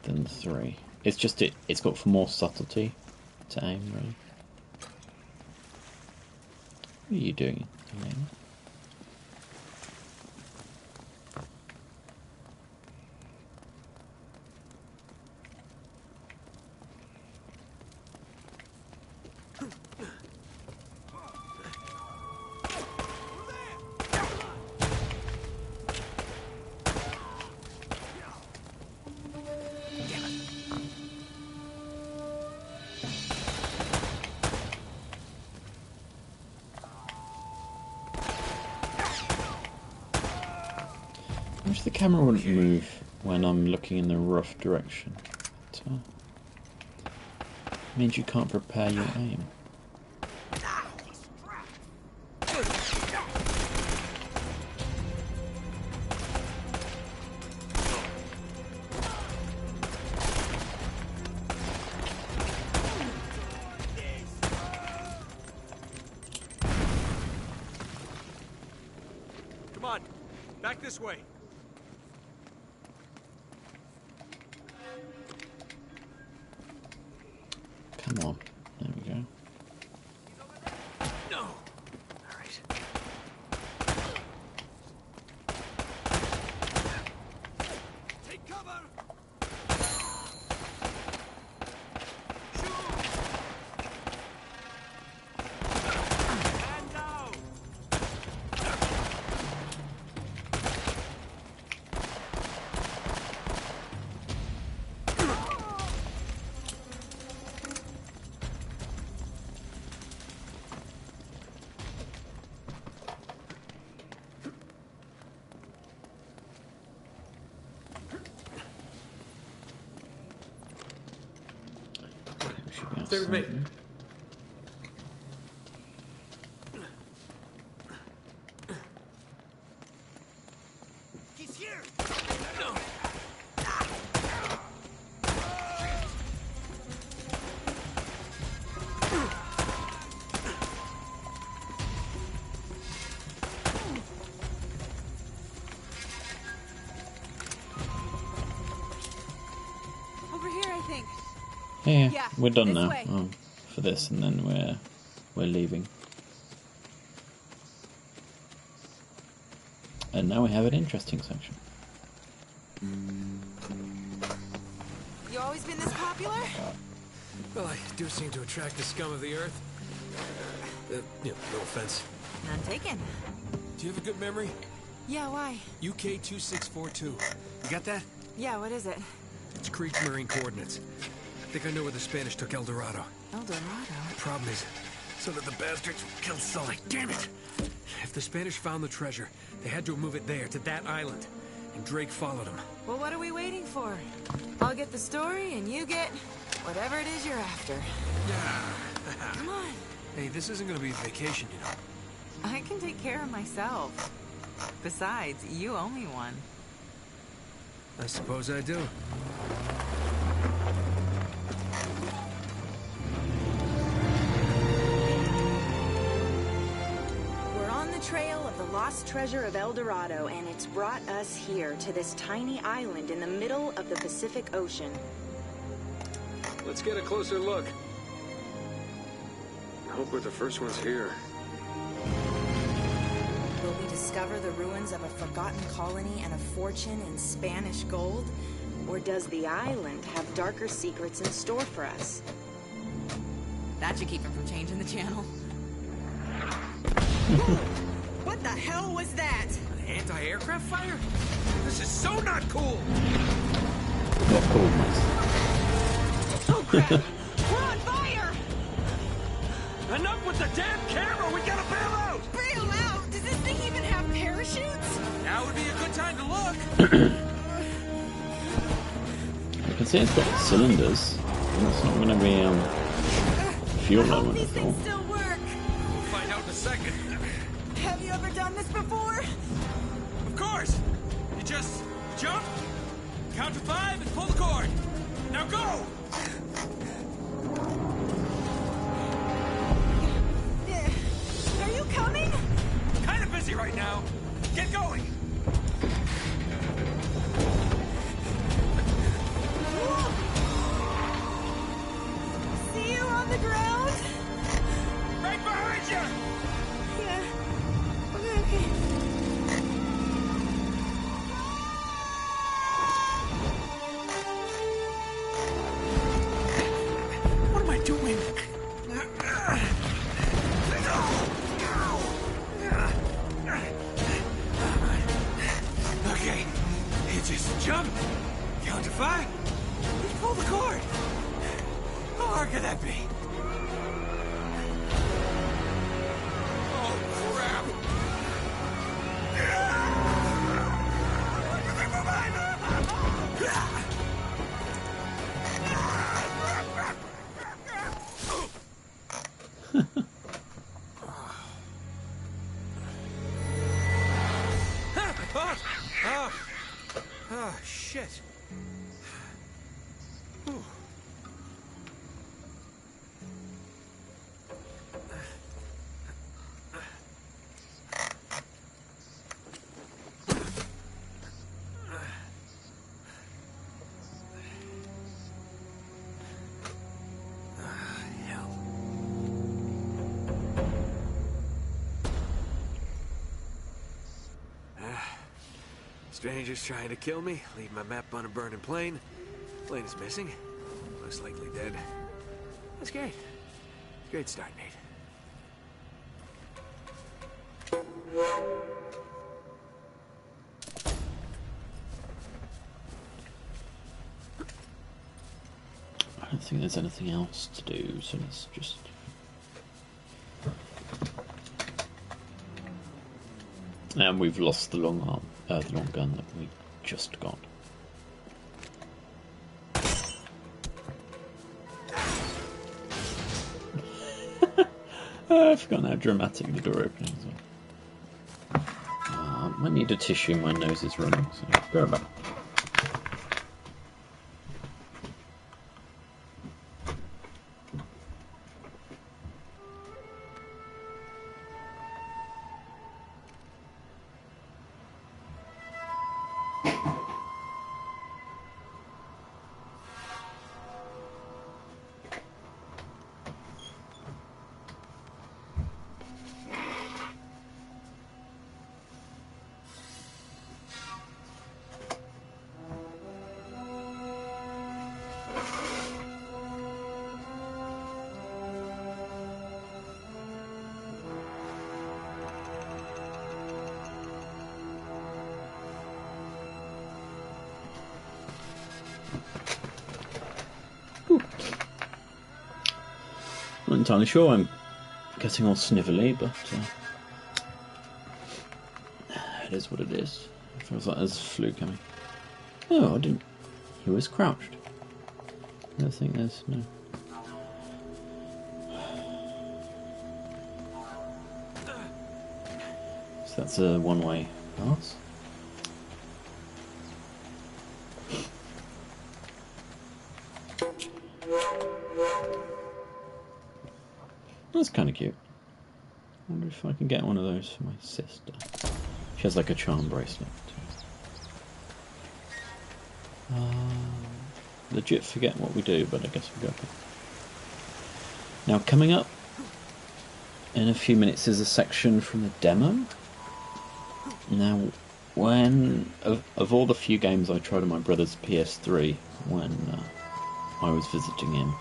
than the 3. It's just it's got more subtlety to aim, really. What are you doing, Elena? I wish the camera wouldn't move when I'm looking in the rough direction. It means you can't prepare your aim.
Come on, back this way.
Come on. There we go.
No. All right. Take cover. And now. Stay with me. He's here. No.
Over here, I think.
Yeah, we're done
this
now
way.
for this, and then we're leaving. And now we have an interesting section.
You always been this popular?
Well, I do seem to attract the scum of the earth. No offense.
None taken.
Do you have a good memory?
Yeah, why?
UK 2642. You got that?
Yeah, what is it?
It's Kriegsmarine coordinates. I think I know where the Spanish took El Dorado.
El Dorado?
The problem is, so that the bastards killed Sully. Damn it! If the Spanish found the treasure, they had to move it there, to that island. And Drake followed them.
Well, what are we waiting for? I'll get the story, and you get whatever it is you're after. Come on.
Hey, this isn't gonna be a vacation, you know.
I can take care of myself. Besides, you owe me one.
I suppose I do.
We're on the trail of the lost treasure of El Dorado, and it's brought us here to this tiny island in the middle of the Pacific Ocean.
Let's get a closer look. I hope we're the first ones here.
Will we discover the ruins of a forgotten colony and a fortune in Spanish gold? Or does the island have darker secrets in store for us? That should keep him from changing the channel. What the hell was that?
Anti-aircraft fire? This is so not cool!
Not cool, mate.
Oh crap! We're on fire!
Enough with the damn camera! We gotta bail out!
Bail out? Does this thing even have parachutes?
Now would be a good time to look!
I can see it's got cylinders. It's not going to be fuel
I hope
limit
these
at all.
things still work.
We'll find out in a second.
Have you ever done this before?
Of course! You just jump, count to 5, and pull the cord. Now go!
Are you coming?
Kinda busy right now. Get going!
See you on the ground?
Right behind you!
Yeah. Okay.
Ah, shit. Whew. Strangers trying to kill me, leave my map on a burning plane. Plane is missing. Most likely dead. That's great. Great start, Nate.
I don't think there's anything else to do, so let's just... And we've lost the long arm, the long gun that we just got. I've forgotten how dramatic the door opening is. I might need a tissue, my nose is running, so go back. Not entirely sure, I'm getting all snivelly, but it is what it is. It feels like there's a flu coming. Oh, I didn't. He was crouched. I don't think there's no. So that's a one-way pass. That's kind of cute. I wonder if I can get one of those for my sister. She has like a charm bracelet. Legit forget what we do, but I guess we go. Now coming up in a few minutes is a section from the demo. Now, when of all the few games I tried on my brother's PS3 when I was visiting him,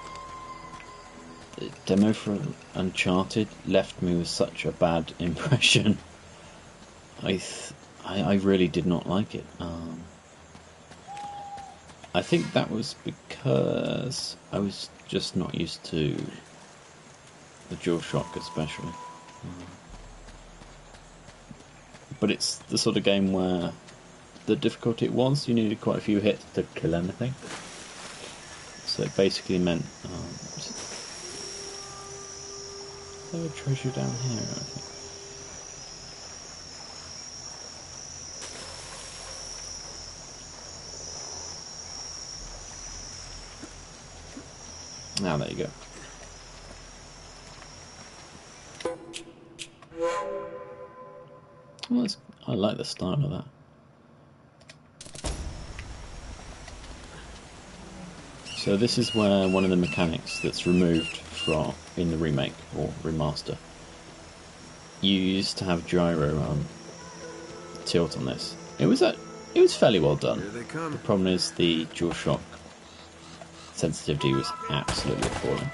the demo for Uncharted left me with such a bad impression. I really did not like it. I think that was because I was just not used to the DualShock, especially. But it's the sort of game where the difficulty it was, you needed quite a few hits to kill anything. So it basically meant... there's a treasure down here, I think. Now, there you go. Well, I like the style of that. So this is where one of the mechanics that's removed from in the remake or remaster. You used to have gyro tilt on this. It was fairly well done.
Here they come.
The problem is the DualShock sensitivity was absolutely appalling.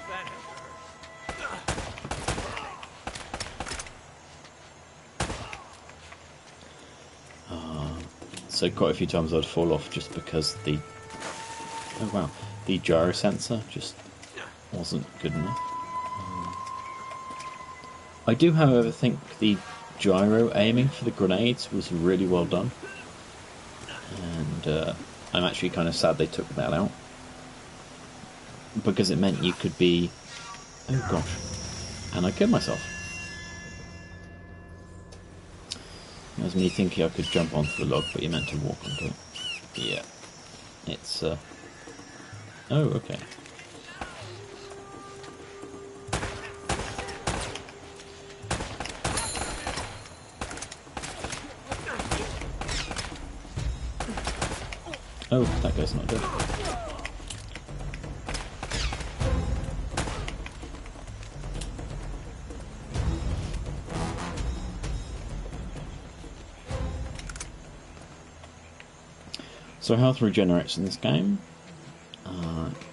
So quite a few times I'd fall off just because the gyro sensor just wasn't good enough. I do, however, think the gyro aiming for the grenades was really well done, and I'm actually kind of sad they took that out, because it meant you could be... oh gosh, and I killed myself. That was me thinking I could jump onto the log, but you meant to walk onto it. Yeah. It's, Oh, okay. Oh, that guy's not dead. So health regenerates in this game.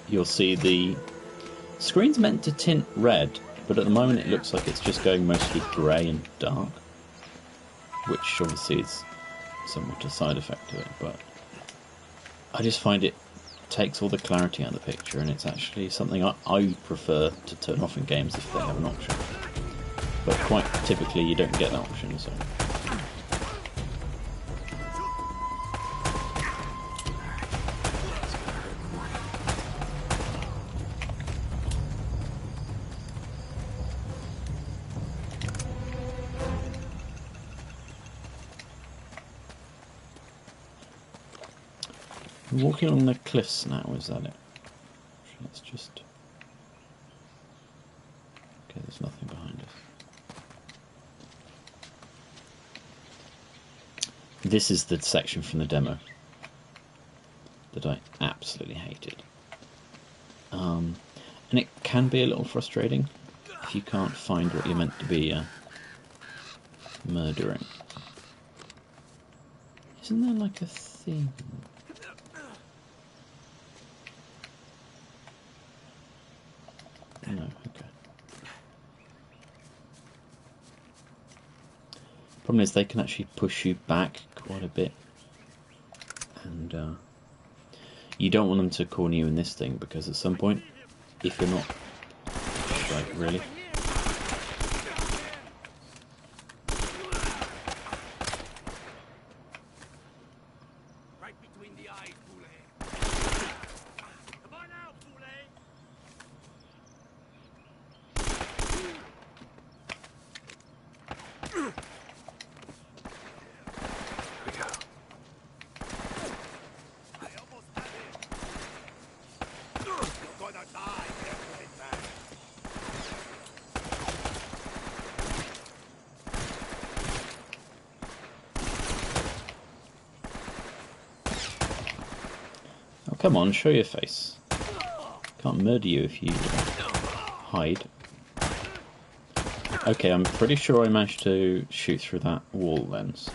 You'll see the screen's meant to tint red, but at the moment it looks like it's just going mostly grey and dark, which obviously is somewhat a side effect to it, but I just find it takes all the clarity out of the picture, and it's actually something I prefer to turn off in games if they have an option. But quite typically you don't get that option, so... Walking on the cliffs now, is that it? Let's just... Okay, there's nothing behind us. This is the section from the demo that I absolutely hated. And it can be a little frustrating if you can't find what you're meant to be murdering. Isn't there like a theme? No, okay. Problem is they can actually push you back quite a bit, and you don't want them to corner you in this thing, because at some point, if you're not... Like, really? Come on, show your face. Can't murder you if you hide. Okay, I'm pretty sure I managed to shoot through that wall then, so...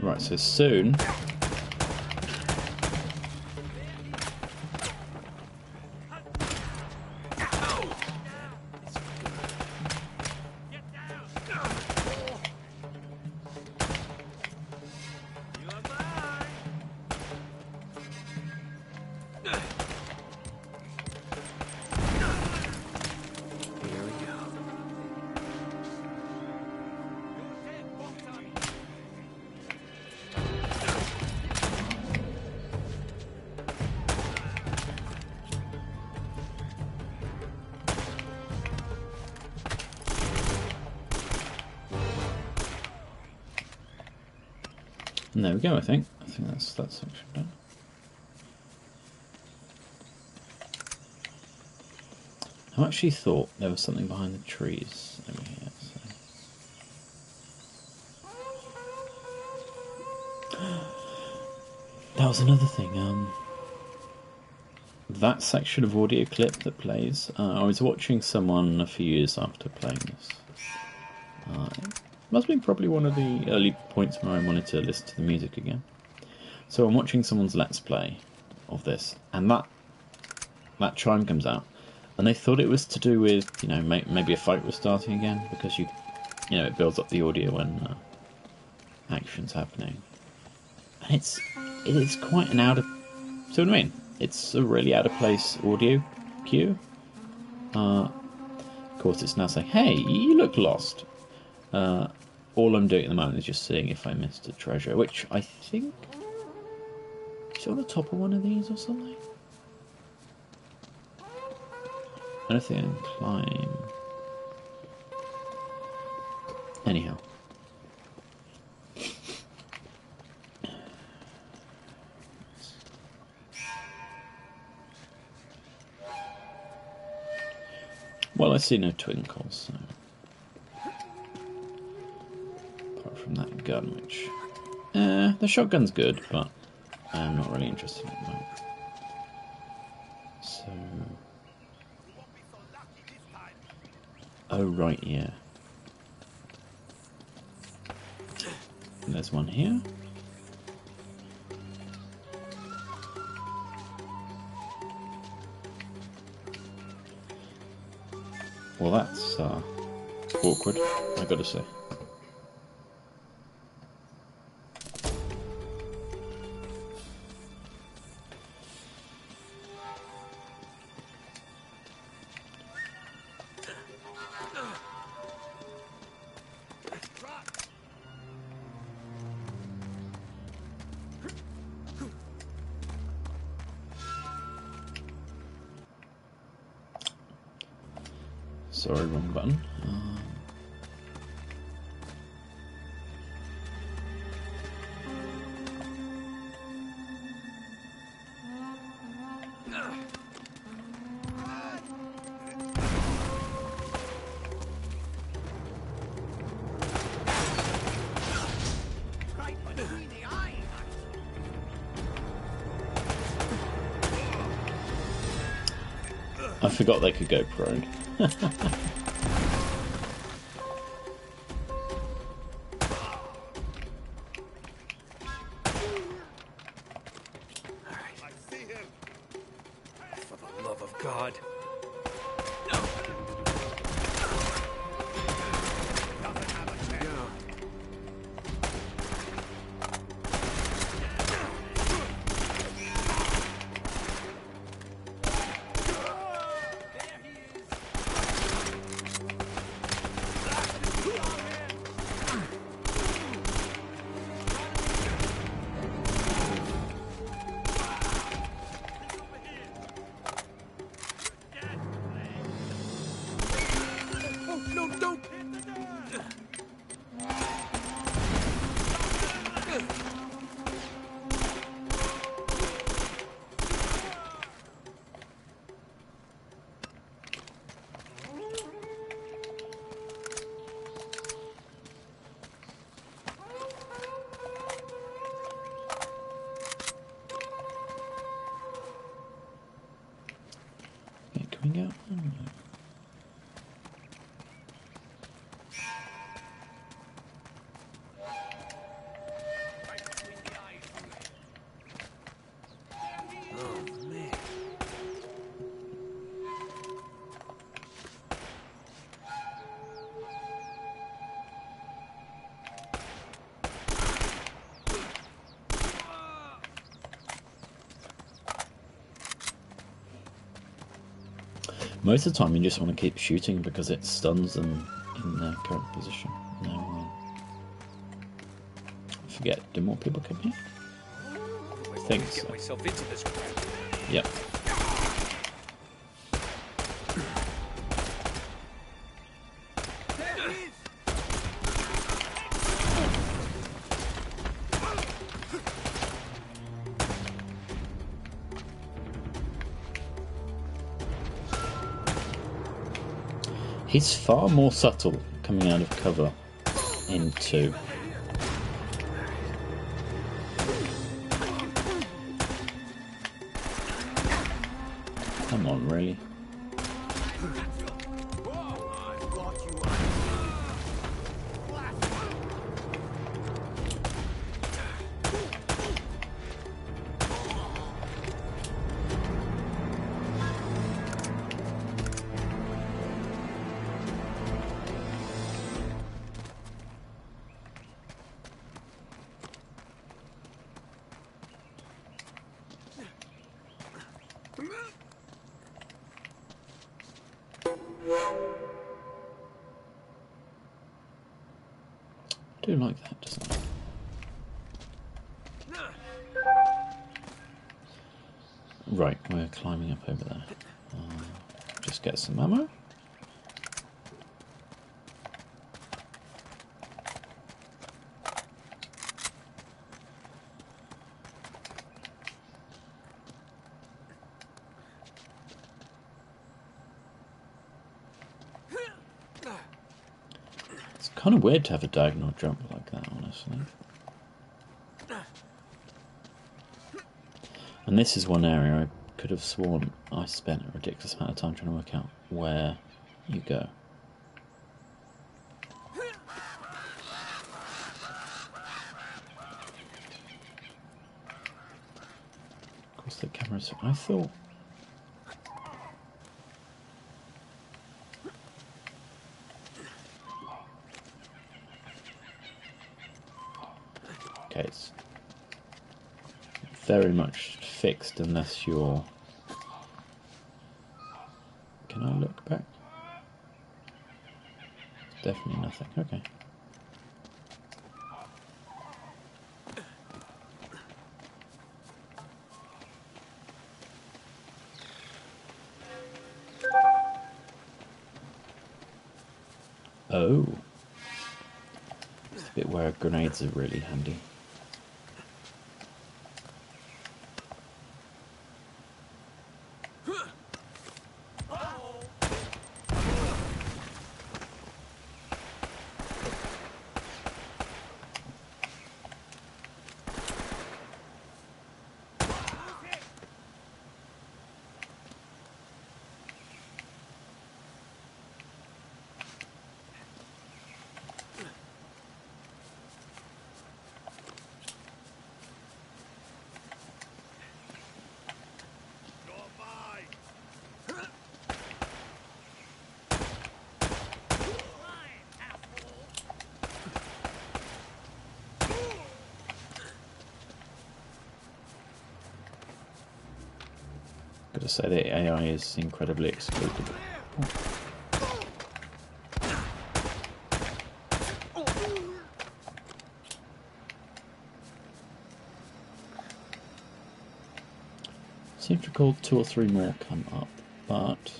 Right, so soon... And there we go, I think. I think that's that section done. I actually thought there was something behind the trees over here. So. That was another thing. That section of audio clip that plays, I was watching someone a few years after playing this. Must have been probably one of the early points where I wanted to listen to the music again. So I'm watching someone's Let's Play, of this, and that chime comes out, and they thought it was to do with, you know, maybe a fight was starting again, because you know, it builds up the audio when action's happening. And it is quite an out of, see what I mean? It's a really out of place audio cue. Of course, it's now saying, "Hey, you look lost." All I'm doing at the moment is just seeing if I missed a treasure, which I think is on the top of one of these or something. I don't think I can climb. Anyhow. Well, I see no twinkles, so. Apart from that gun, which... the shotgun's good, but I'm not really interested in it at the moment. So... Oh, right, yeah. And there's one here. Well, that's awkward, I gotta say. Sorry, wrong button. I forgot they could go prone.
God. Okay, can we go? Oh, no. Most of the time you just want to keep shooting because it stuns them in their current position. Now, I forget, do more people come here? I think so. Get myself into this crap.
Yep. He's far more subtle coming out of cover in 2. Come on, really? I do like that design. Right, we're climbing up over there. Just get some ammo. It's kind of weird to have a diagonal jump like that, honestly. And this is one area I could have sworn I spent a ridiculous amount of time trying to work out where you go. Of course the camera's... I thought... Okay, it's very much fixed unless you're... Can I look back? Definitely nothing. Okay. Oh. It's a bit where grenades are really handy. Gotta say the AI is incredibly exploitable. Seem to recall 2 or 3 more come up, but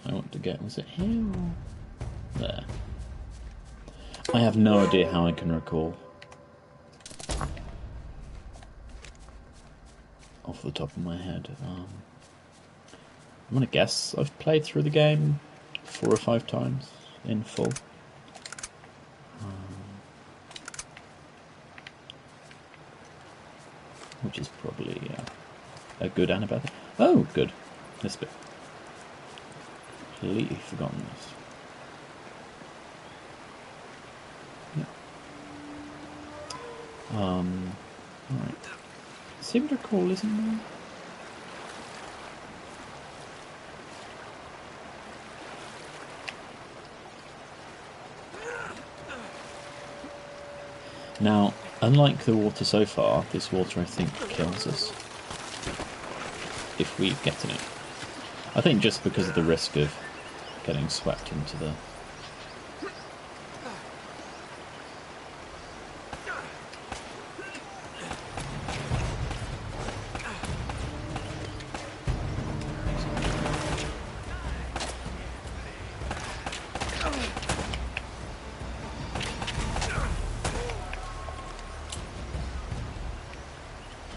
I want to get... was it here or there? I have no idea how I can recall off the top of my head. I'm gonna guess I've played through the game 4 or 5 times in full. Which is probably a good and a bad thing. Oh, good. This bit. Completely forgotten this. Yeah. Alright. Seem to recall, isn't there? Now, unlike the water so far, this water I think kills us if we get in it. I think just because of the risk of getting swept into the...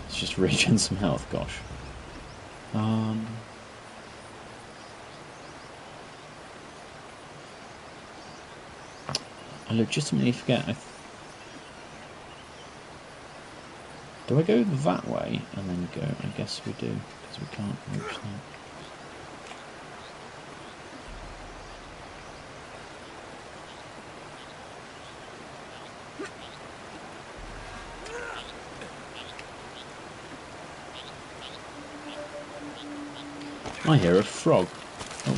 Just regen some health, gosh. I legitimately forget. Do I go that way and then go? I guess we do, because we can't reach that. I hear a frog. Oh.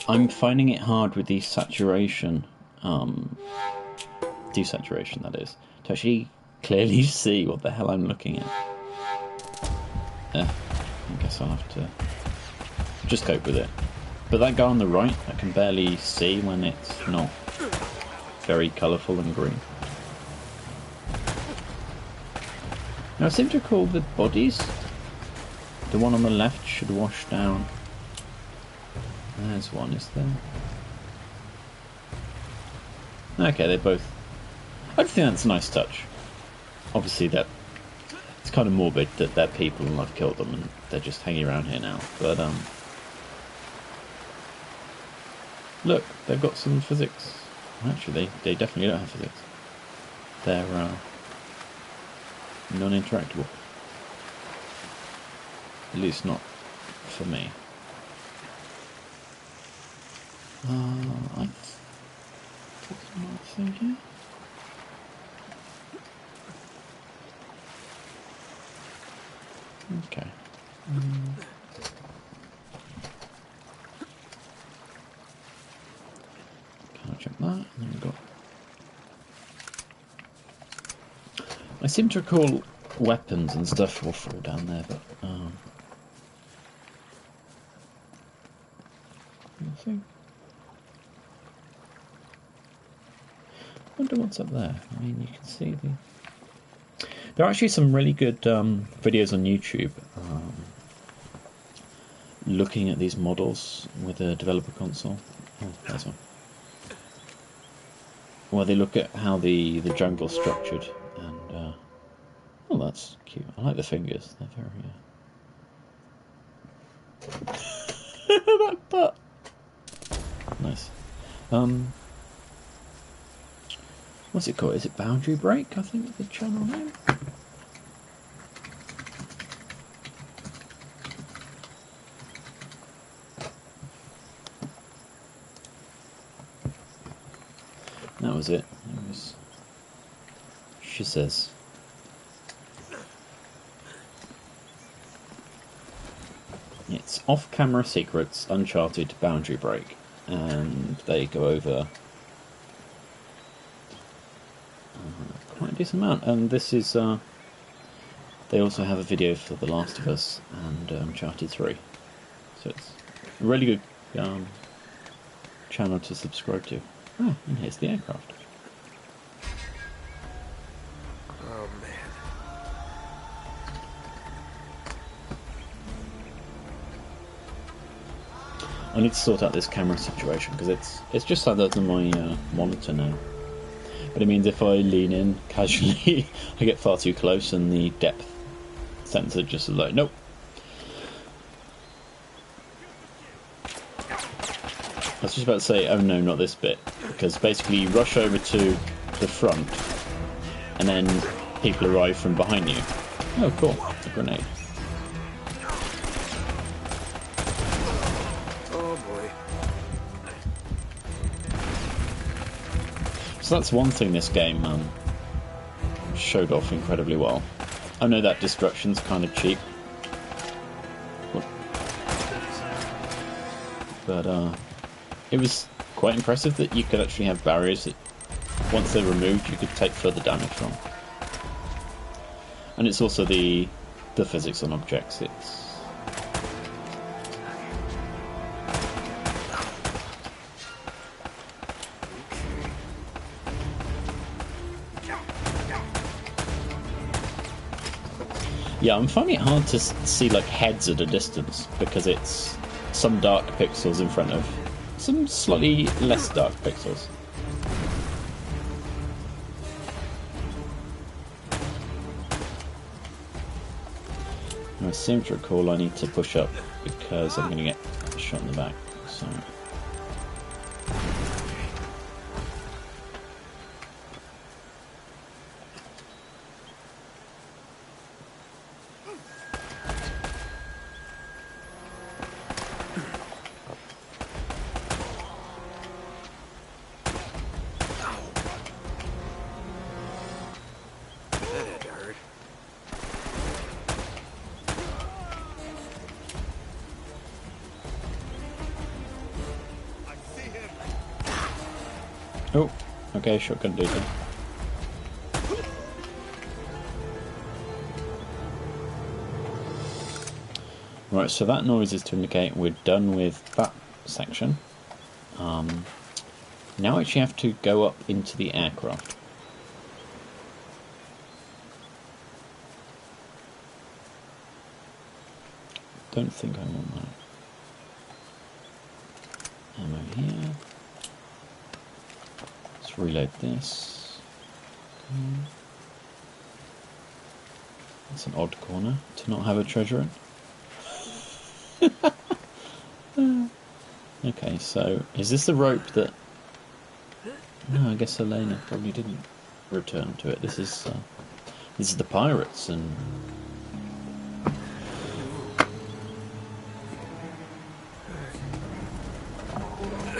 I'm finding it hard with the saturation, desaturation that is, to actually clearly see what the hell I'm looking at. I guess I'll have to just cope with it. But that guy on the right, I can barely see when it's not very colourful and green. Now I seem to recall the bodies. The one on the left should wash down. There's one, is there? Okay, they both... I think that's a nice touch. Obviously that... It's kind of morbid that they're people and I've killed them and they're just hanging around here now. But, look, they've got some physics. Actually, they definitely don't have physics. They're, non-interactable. At least not for me. I think not through here. Okay. Can I check that? And then we've got... I seem to recall weapons and stuff will fall down there, but nothing. I wonder what's up there. I mean, you can see the... There are actually some really good videos on YouTube looking at these models with a developer console. Oh, there's one. Where they look at how the jungle's structured, and oh, that's cute. I like the fingers. They're very that butt. Nice. What's it called? Is it Boundary Break? I think the channel name. That was it. It was. She says. It's Off-Camera Secrets, Uncharted, Boundary Break, and they go over quite a decent amount. And this is. They also have a video for The Last of Us and Uncharted 3, so it's a really good channel to subscribe to. Oh, and here's the aircraft.
Oh, man.
I need to sort out this camera situation because it's just like that on my monitor now. But it means if I lean in casually, I get far too close and the depth sensor just is like, nope. I was just about to say, oh no, not this bit. Because basically you rush over to the front and then people arrive from behind you. Oh cool, a grenade.
Oh boy.
So that's one thing this game showed off incredibly well. I know that destruction's kind of cheap. But it was quite impressive that you could actually have barriers that once they're removed you could take further damage from. And it's also the physics on objects. It's yeah, I'm finding it hard to see like heads at a distance because it's some dark pixels in front of some slightly less dark pixels. I seem to recall I need to push up because I'm going to get shot in the back. So. Oh, okay, shotgun dude. Right, so that noise is to indicate we're done with that section. Now we actually have to go up into the aircraft. Don't think I want that. Ammo here. Let's reload this. Okay. That's an odd corner to not have a treasure in. Okay, so is this the rope that... No, I guess Elena probably didn't return to it. This is the pirates, and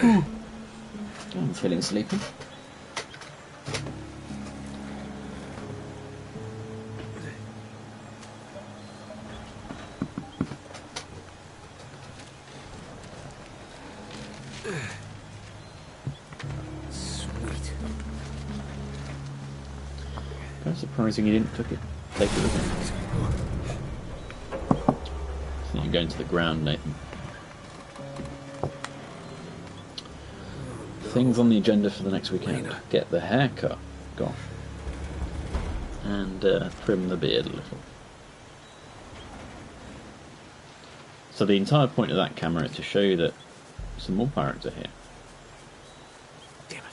I'm feeling sleepy.
Sweet.
Kind of surprising you didn't take it with you. So you're going to the ground, Nathan. Things on the agenda for the next weekend. Get the haircut. Gosh. And trim the beard a little. So the entire point of that camera is to show you that some more pirates are here.
Damn it.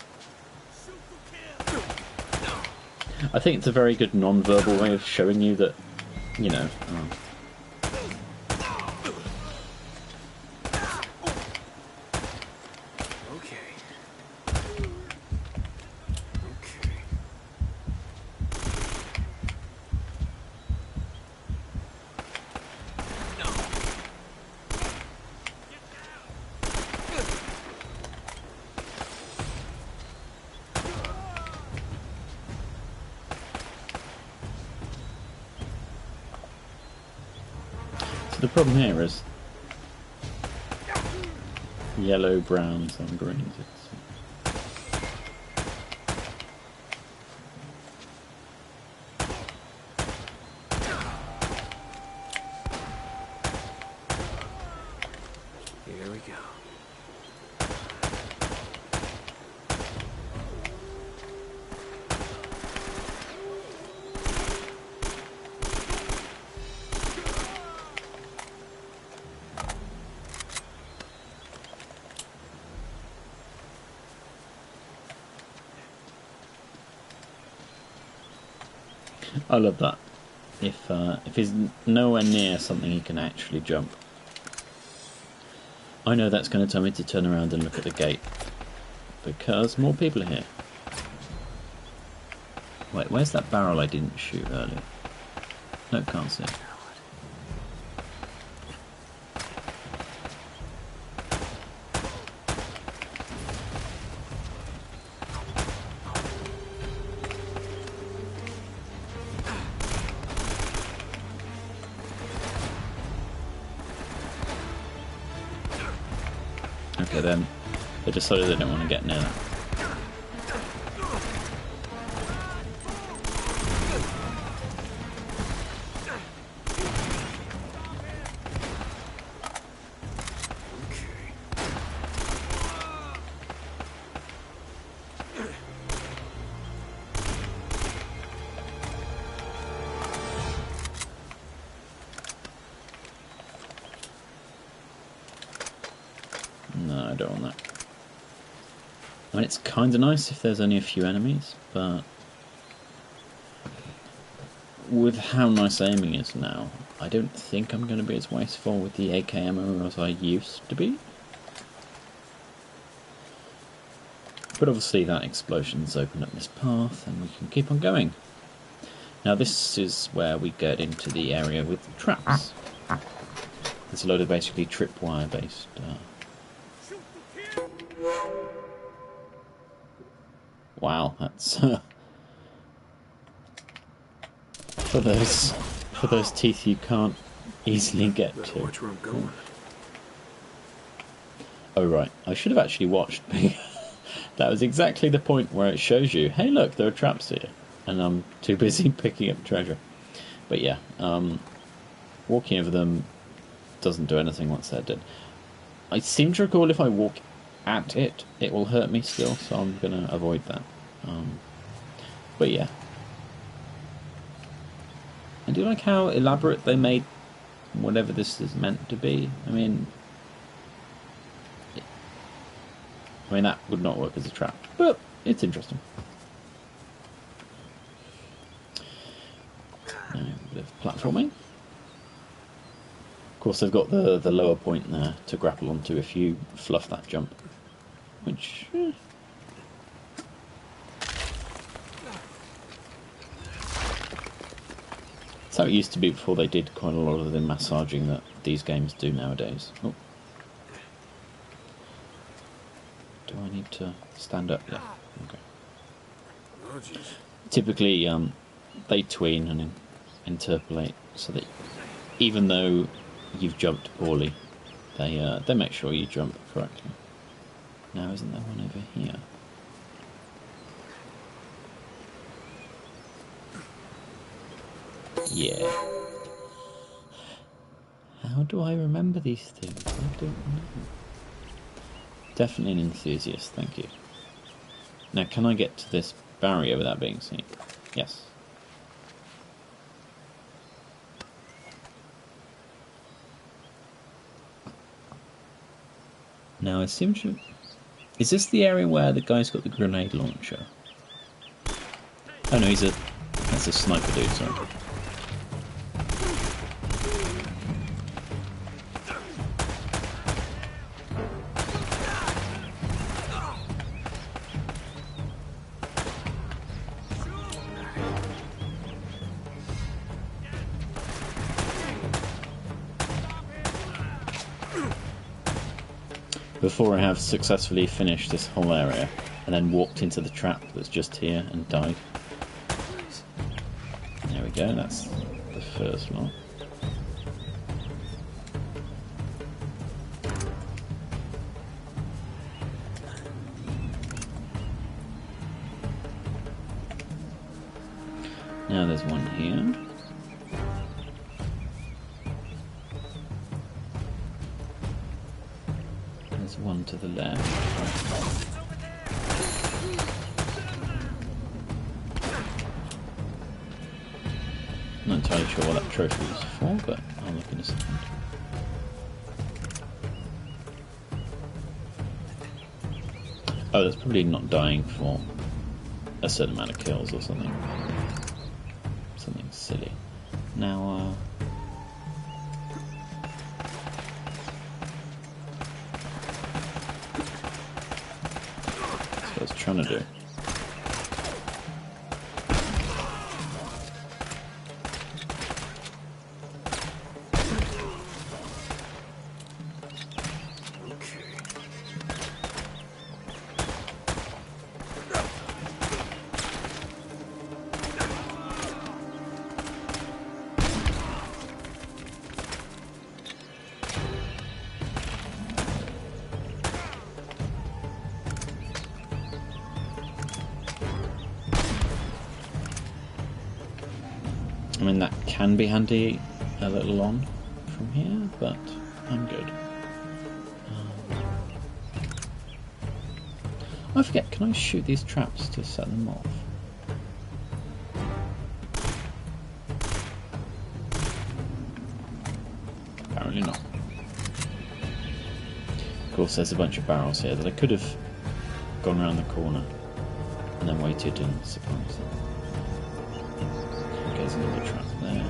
I think it's a very good non-verbal way of showing you that, you know...
Okay. Okay.
So the problem here is yellow, brown, some greens.
Here we go.
I love that. If he's nowhere near something he can actually jump. I know that's going to tell me to turn around and look at the gate. Because more people are here. Wait, where's that barrel I didn't shoot earlier? No, can't see. Okay, then they decided they don't want to get near that. No, I don't want that. I mean, it's kind of nice if there's only a few enemies, but with how nice aiming is now, I don't think I'm going to be as wasteful with the AK ammo as I used to be. But obviously that explosion's opened up this path and we can keep on going. Now this is where we get into the area with the traps. There's a load of basically tripwire based... Wow, that's... for those teeth you can't easily get to.
Watch where I'm going.
Oh right, I should have actually watched That was exactly the point where it shows you, hey look, there are traps here. And I'm too busy picking up treasure. But yeah, walking over them doesn't do anything once they're dead. I seem to recall if I walk at it, it will hurt me still, so I'm going to avoid that. But yeah. I do like how elaborate they made whatever this is meant to be. I mean, that would not work as a trap, but it's interesting. Now, a bit of platforming. Of course, they've got the lower point there to grapple onto if you fluff that jump, which... That's how it used to be before they did quite a lot of the massaging that these games do nowadays. Oh. Do I need to stand up? Yeah. Okay.
Oh, jeez.
Typically, they tween and interpolate so that even though you've jumped poorly, they make sure you jump correctly. Now, isn't there one over here? Yeah. How do I remember these things? I don't know. Definitely an enthusiast, thank you. Now, can I get to this barrier without being seen? Yes. Now, I seem to... Is this the area where the guy's got the grenade launcher? Oh no, that's a sniper dude, sorry. Before I have successfully finished this whole area and then walked into the trap that's just here and died. There we go, that's the first one. Now there's one here. There's one to the left. Not entirely sure what that trophy was for, but I'll look in a second. Oh, that's probably not dying for a certain amount of kills or something. Something silly. Now, that's what I was trying to do. I mean, that can be handy a little on from here, but I'm good. I forget, can I shoot these traps to set them off? Apparently not. Of course, there's a bunch of barrels here that I could have gone around the corner and then waited and surprised them. There's another trap there.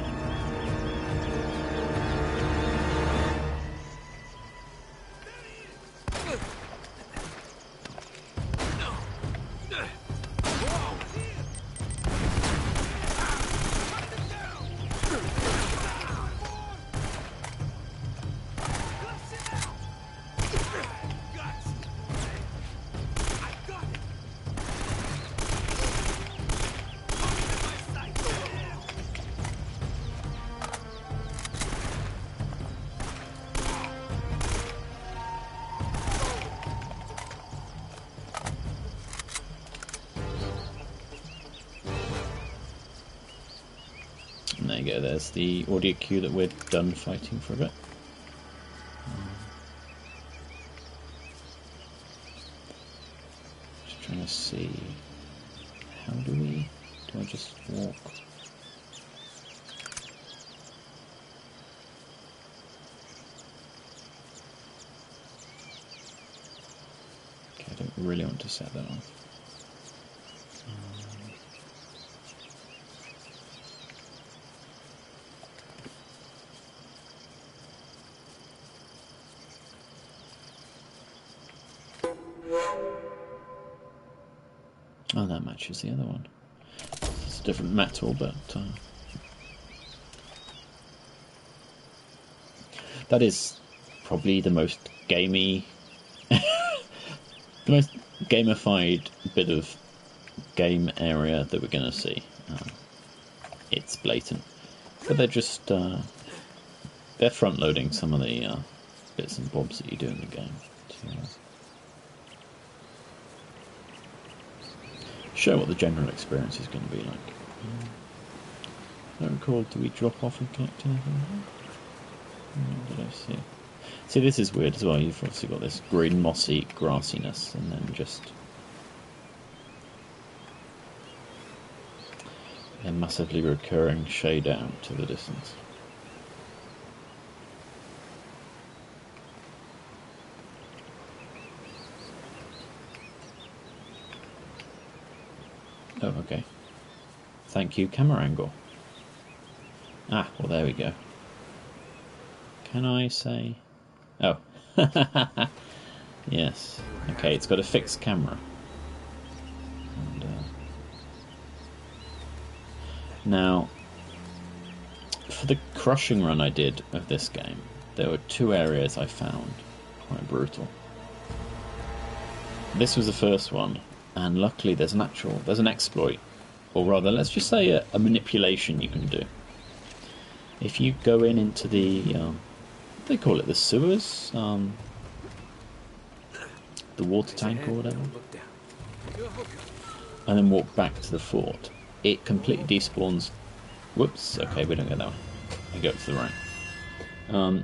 go. There's the audio cue that we're done fighting for a bit. Just trying to see. How do we? Do I just walk? Okay, I don't really want to set that off. Oh, that matches the other one. It's a different metal, but that is probably the most gamey, the most gamified bit of game area that we're going to see. It's blatant, but they're just they're front loading some of the bits and bobs that you do in the game to show what the general experience is going to be like. I don't recall, do we drop off and collect anything? What did I see? See, this is weird as well. You've obviously got this green, mossy grassiness, and then just a massively recurring shade out to the distance. Oh, okay. Thank you, camera angle. Ah, well, there we go. Can I say... Oh. Yes. Okay, it's got a fixed camera. And, now, for the crushing run I did of this game, there were two areas I found quite brutal. This was the first one, and luckily there's an exploit, or rather, let's just say a manipulation you can do. If you go into the, they call it the sewers, the water tank or whatever, and then walk back to the fort, it completely despawns. Whoops, okay, we don't go that way. We go to the right.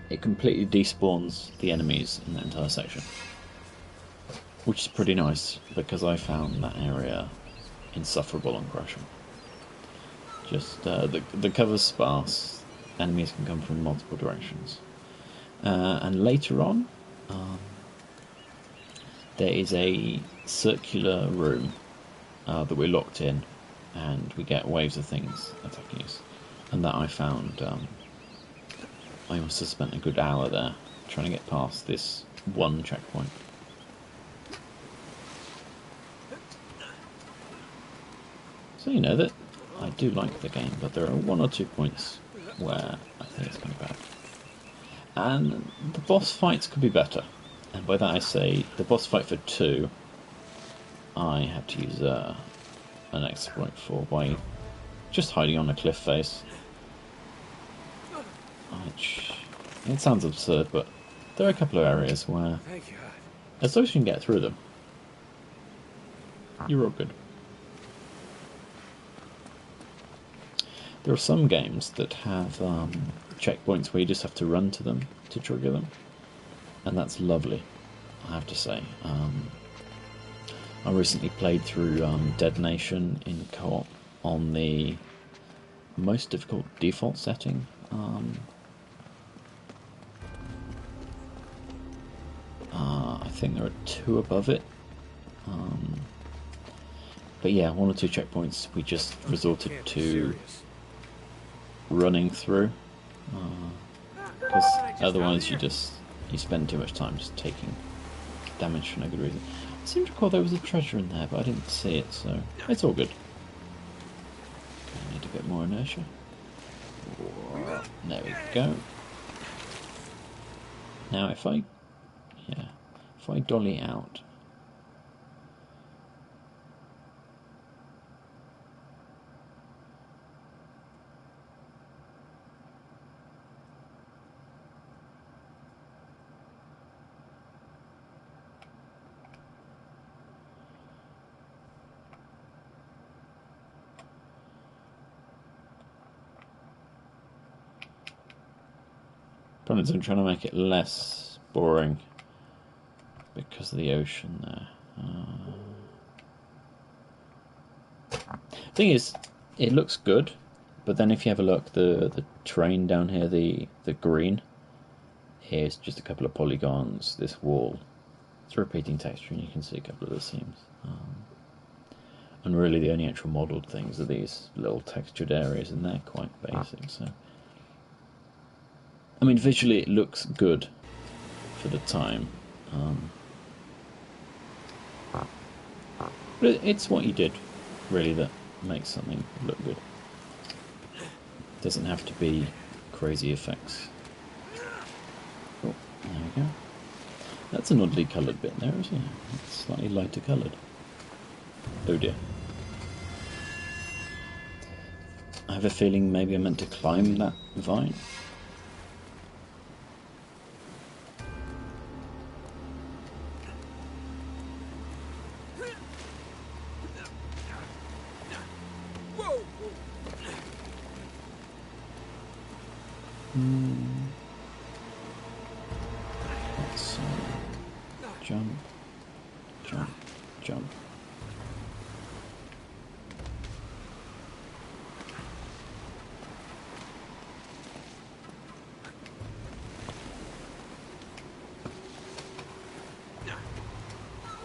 It completely despawns the enemies in that entire section, which is pretty nice because I found that area insufferable on crushing. Just the cover's sparse, enemies can come from multiple directions, and later on there is a circular room that we're locked in, and we get waves of things attacking us, and that I found. I must have spent a good hour there trying to get past this one checkpoint. So you know that I do like the game, but there are one or two points where I think it's kind of bad. And the boss fights could be better. And by that I say, the boss fight for 2, I had to use an exploit for by just hiding on a cliff face. Which, it sounds absurd, but there are a couple of areas where, as long as you can get through them, you're all good. There are some games that have checkpoints where you just have to run to them to trigger them, and that's lovely, I have to say. I recently played through Dead Nation in co-op on the most difficult default setting. I think there are 2 above it. But yeah, 1 or 2 checkpoints we just resorted to running through, because otherwise you spend too much time just taking damage for no good reason. I seem to recall there was a treasure in there, but I didn't see it, so it's all good. Okay, I need a bit more inertia. There we go. Now if I dolly out, Problem is, I'm trying to make it less boring because of the ocean there. Thing is, it looks good, but then if you have a look, the terrain down here, the green, here's just a couple of polygons. This wall, it's a repeating texture, and you can see a couple of the seams. And really, the only actual modelled things are these little textured areas, and they're quite basic. So, I mean, visually, it looks good for the time. But it's what you did, really, that makes something look good. It doesn't have to be crazy effects. Oh, there we go. That's an oddly coloured bit there, isn't it? It's slightly lighter coloured. Oh dear. I have a feeling maybe I meant to climb that vine. Let's jump, jump, jump.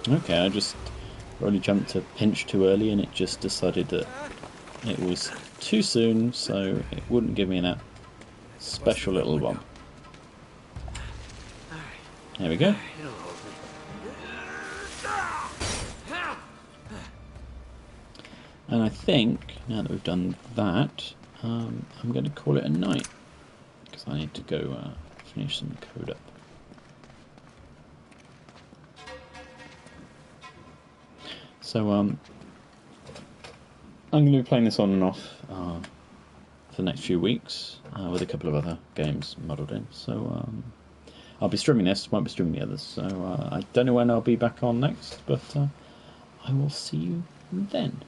Okay, I just probably jumped a pinch too early and it just decided that it was too soon, so it wouldn't give me that special little bump. There we go. And I think, now that we've done that, I'm going to call it a night, because I need to go finish some code up. So I'm going to be playing this on and off for the next few weeks with a couple of other games modelled in. So I'll be streaming this, won't be streaming the others. So I don't know when I'll be back on next, but I will see you then.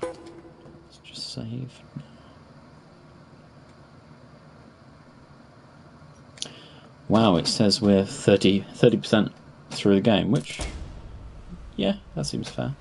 Let's just save. Wow, it says we're 30% through the game, which, yeah, that seems fair.